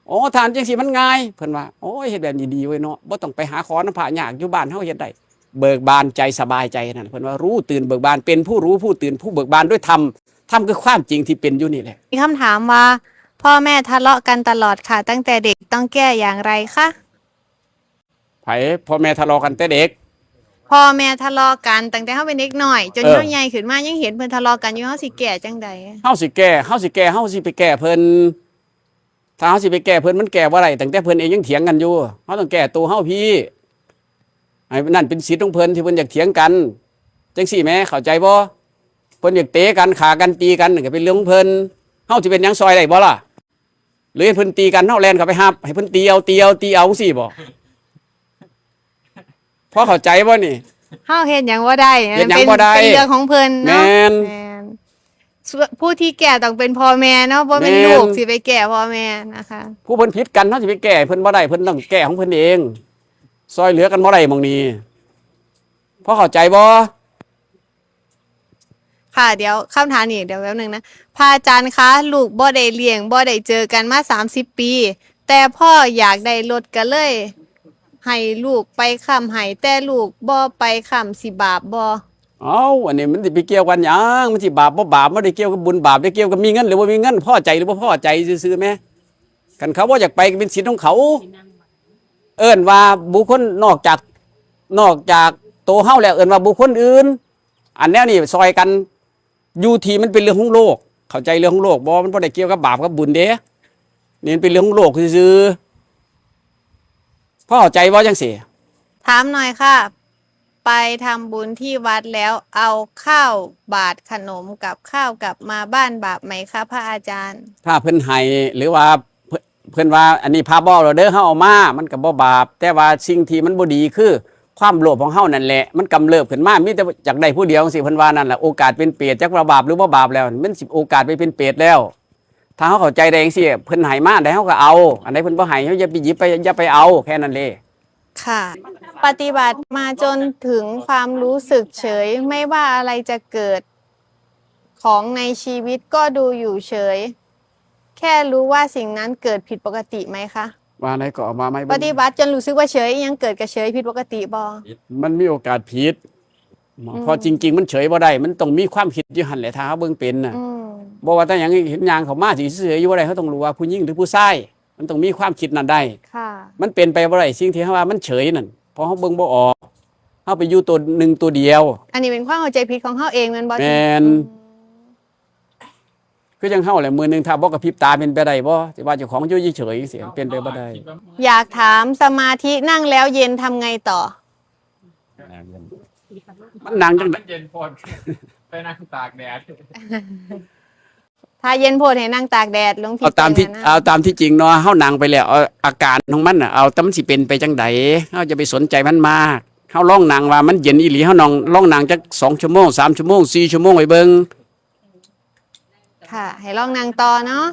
อ๋อทานจังซี่มันง่ายเพิ่นว่าโอ้ยเฮ็ดแบบนี้ดีเว้ยเนาะบ่ต้องไปหาขอนำพระยากอยู่บ้านเฮาเฮ็ดได้เบิกบานใจสบายใจนั่นเพิ่นว่ารู้ตื่นเบิกบานเป็นผู้รู้ผู้ตื่นผู้เบิกบานด้วยธรรมคือความจริงที่เป็นอยู่นี่แหละ มีคำถามว่า พ่อแม่ทะเลาะกันตลอดค่ะ ตั้งแต่เด็กต้องแก้อย่างไรคะ ไผพ่อแม่ทะเลาะกันแต่เด็ก พ่อแม่ทะเลาะกันตั้งแต่เฮาเป็นเด็กน้อย จน เออ เฮาใหญ่ขึ้นมายังเห็นเพิ่นทะเลาะกันอยู่เฮาสิแก้จังใด เฮาสิไปแก้เพิ่นถ้าเฮาสิไปแก้เพิ่นมันแก้บ่ได้ตั้งแต่เพิ่นเองยังเถียงกันอยู่เฮาต้องแก้ตัวเฮาพี่ไอ้นั่นเป็นสิทธิ์ของเพิ่นที่เพิ่นอยากเถียงกันจังซี่แหมเข้าใจบ่เพิ่นอยากเตะกันฆ่ากันตีกันก็เป็นเรื่องของเพิ่นเฮาสิเป็นหยังซอยได้บ่ล่ะหรือให้เพิ่นตีกันเฮาแล่นเข้าไปฮับให้เพิ่นตีเอาจังซี่บ่พอเข้าใจบ่นี่ เฮาเฮ็ดหยังบ่ได้ เฮ็ดหยังบ่ได้ เป็นเรื่องของเพิ่นเนาะ แม่น แม่นผู้ที่แก่ต้องเป็นพ่อแม่เนาะบ่เป็น แม่น ลูกสิไปแก่พ่อแม่นะคะ ผู้เพิ่นผิดกันเฮาสิไปแก้เพิ่นบ่ได้เพิ่นต้องแก้ของเพิ่นเองซอยเหลือกันบ่ได้หม่องนี้พอเข้าใจบ่ ค่ะเดี๋ยวคำถามอีกเดี๋ยวแป๊บนึงนะพระอาจารย์คะลูกบ่ได้เลี้ยงบ่ได้เจอกันมา30 ปี แต่พ่ออยากได้รถก็เลย ให้ลูกไปค้ำให้แต่ลูกบ่ไปค้ำสิบาปบ่ เอ้าอันนี้มันสิไปเกี่ยวกันหยังมันสิบาปบ่บาปบ่ได้เกี่ยวกับบุญบาปได้เกี่ยวกับมีเงินหรือบ่มีเงินพอใจหรือบ่พอใจซื่อๆแหมกันเขาบ่อยากไปก็เป็นสิทธิ์ของเขา เอิ้นว่าบุคคลนอกจากตัวเฮาแล้วเอิ้นว่าบุคคลอื่น อันแนวนี้ซอยกันอยู่ที่มันเป็นเรื่องของโลกเข้าใจเรื่องของโลกบ่มันบ่ได้เกี่ยวกับบาปกับบุญเด้นี่มันเป็นเรื่องของโลกซื่อๆพอเข้าใจบ่จังซี่ ถามหน่อยค่ะ ไปทำบุญที่วัดแล้วเอาข้าวบาตรขนมกับข้าวกลับมาบ้านบาปไหมคะพระอาจารย์ ถ้าเพิ่นให้หรือว่าเพิ่นว่าอันนี้พาบ่เราเด้อเฮาเอามามันก็บ่บาป แต่ว่าสิ่งที่มันบ่ดีคือความโลภของเฮานั่นแหละมันกำเริบขึ้นมามีแต่อยากได้ผู้เดียวจังซี่เพิ่นว่านั่นแหละโอกาสเป็นเปรตจักว่าบาปหรือบ่บาปแล้วมันสิโอกาสไปเป็นเปรตแล้ว ถ้าเฮาเข้าใจได้จังซี่เพิ่นให้มาได้เฮาก็เอา อันใดเพิ่นบ่ให้เฮาอย่าไปหยิบไปอย่าไปเอาแค่นั้นเลย ค่ะ ปฏิบัติมาจนถึงความรู้สึกเฉย ไม่ว่าอะไรจะเกิดของในชีวิตก็ดูอยู่เฉย แค่รู้ว่าสิ่งนั้นเกิดผิดปกติไหมคะ ว่าไหนก็เออกมาไหม ปฏิบัติจนรู้สึกว่าเฉยยังเกิดกับเฉยผิดปกติบอ มันมีโอกาสผิดเพอจริง ๆ มันเฉยบ่ได้มันต้องมีความคิดอยู่หั่นแหละถ้าเฮาเบิ่งเป็นน่ะ อืม บ่ว่าแต่หยังเห็นยางเขามาสิเฉยอยู่บ่ได้เฮาต้องรู้ว่าผู้หญิงหรือผู้ชายมันต้องมีความคิดนั้นได้ ค่ะ มันเป็นไปบ่ได้สิ่งที่เฮาว่ามันเฉยนั่นเพราะเฮาเบิ่งบ่ออกเฮาไปอยู่ตัวหนึ่งตัวเดียว อันนี้เป็นความเข้าใจผิดของเฮาเองแมันบอ แม่น คือจังเฮาแหละมือหนึงถ้าบ่กระพริบตาเป็นไปได้บ่สิว่าเจ้าของอยู่เฉยๆสิเป็นไปบ่ได้ อยากถามสมาธินั่งแล้วเย็นทำไงต่อ มันนั่งจัง มันเย็นพอไปนั่งตากแดด ถ้าเย็นโพดให้นั่งตากแดดหลวงพี่ เอาตามที่ เตือนนะ เอาตามที่จริงเนาะเฮานั่งไปแล้วเอาอาการของมันน่ะเอาแต่มันสิเป็นไปจังไดเฮาจะไปสนใจมันมากเฮาลองนั่งว่ามันเย็นอีหลีเฮาลองนั่งจัก2 ชั่วโมง 3 ชั่วโมง 4 ชั่วโมงไว้เบิ่ง ค่ะ ให้ลองนั่งต่อเนาะ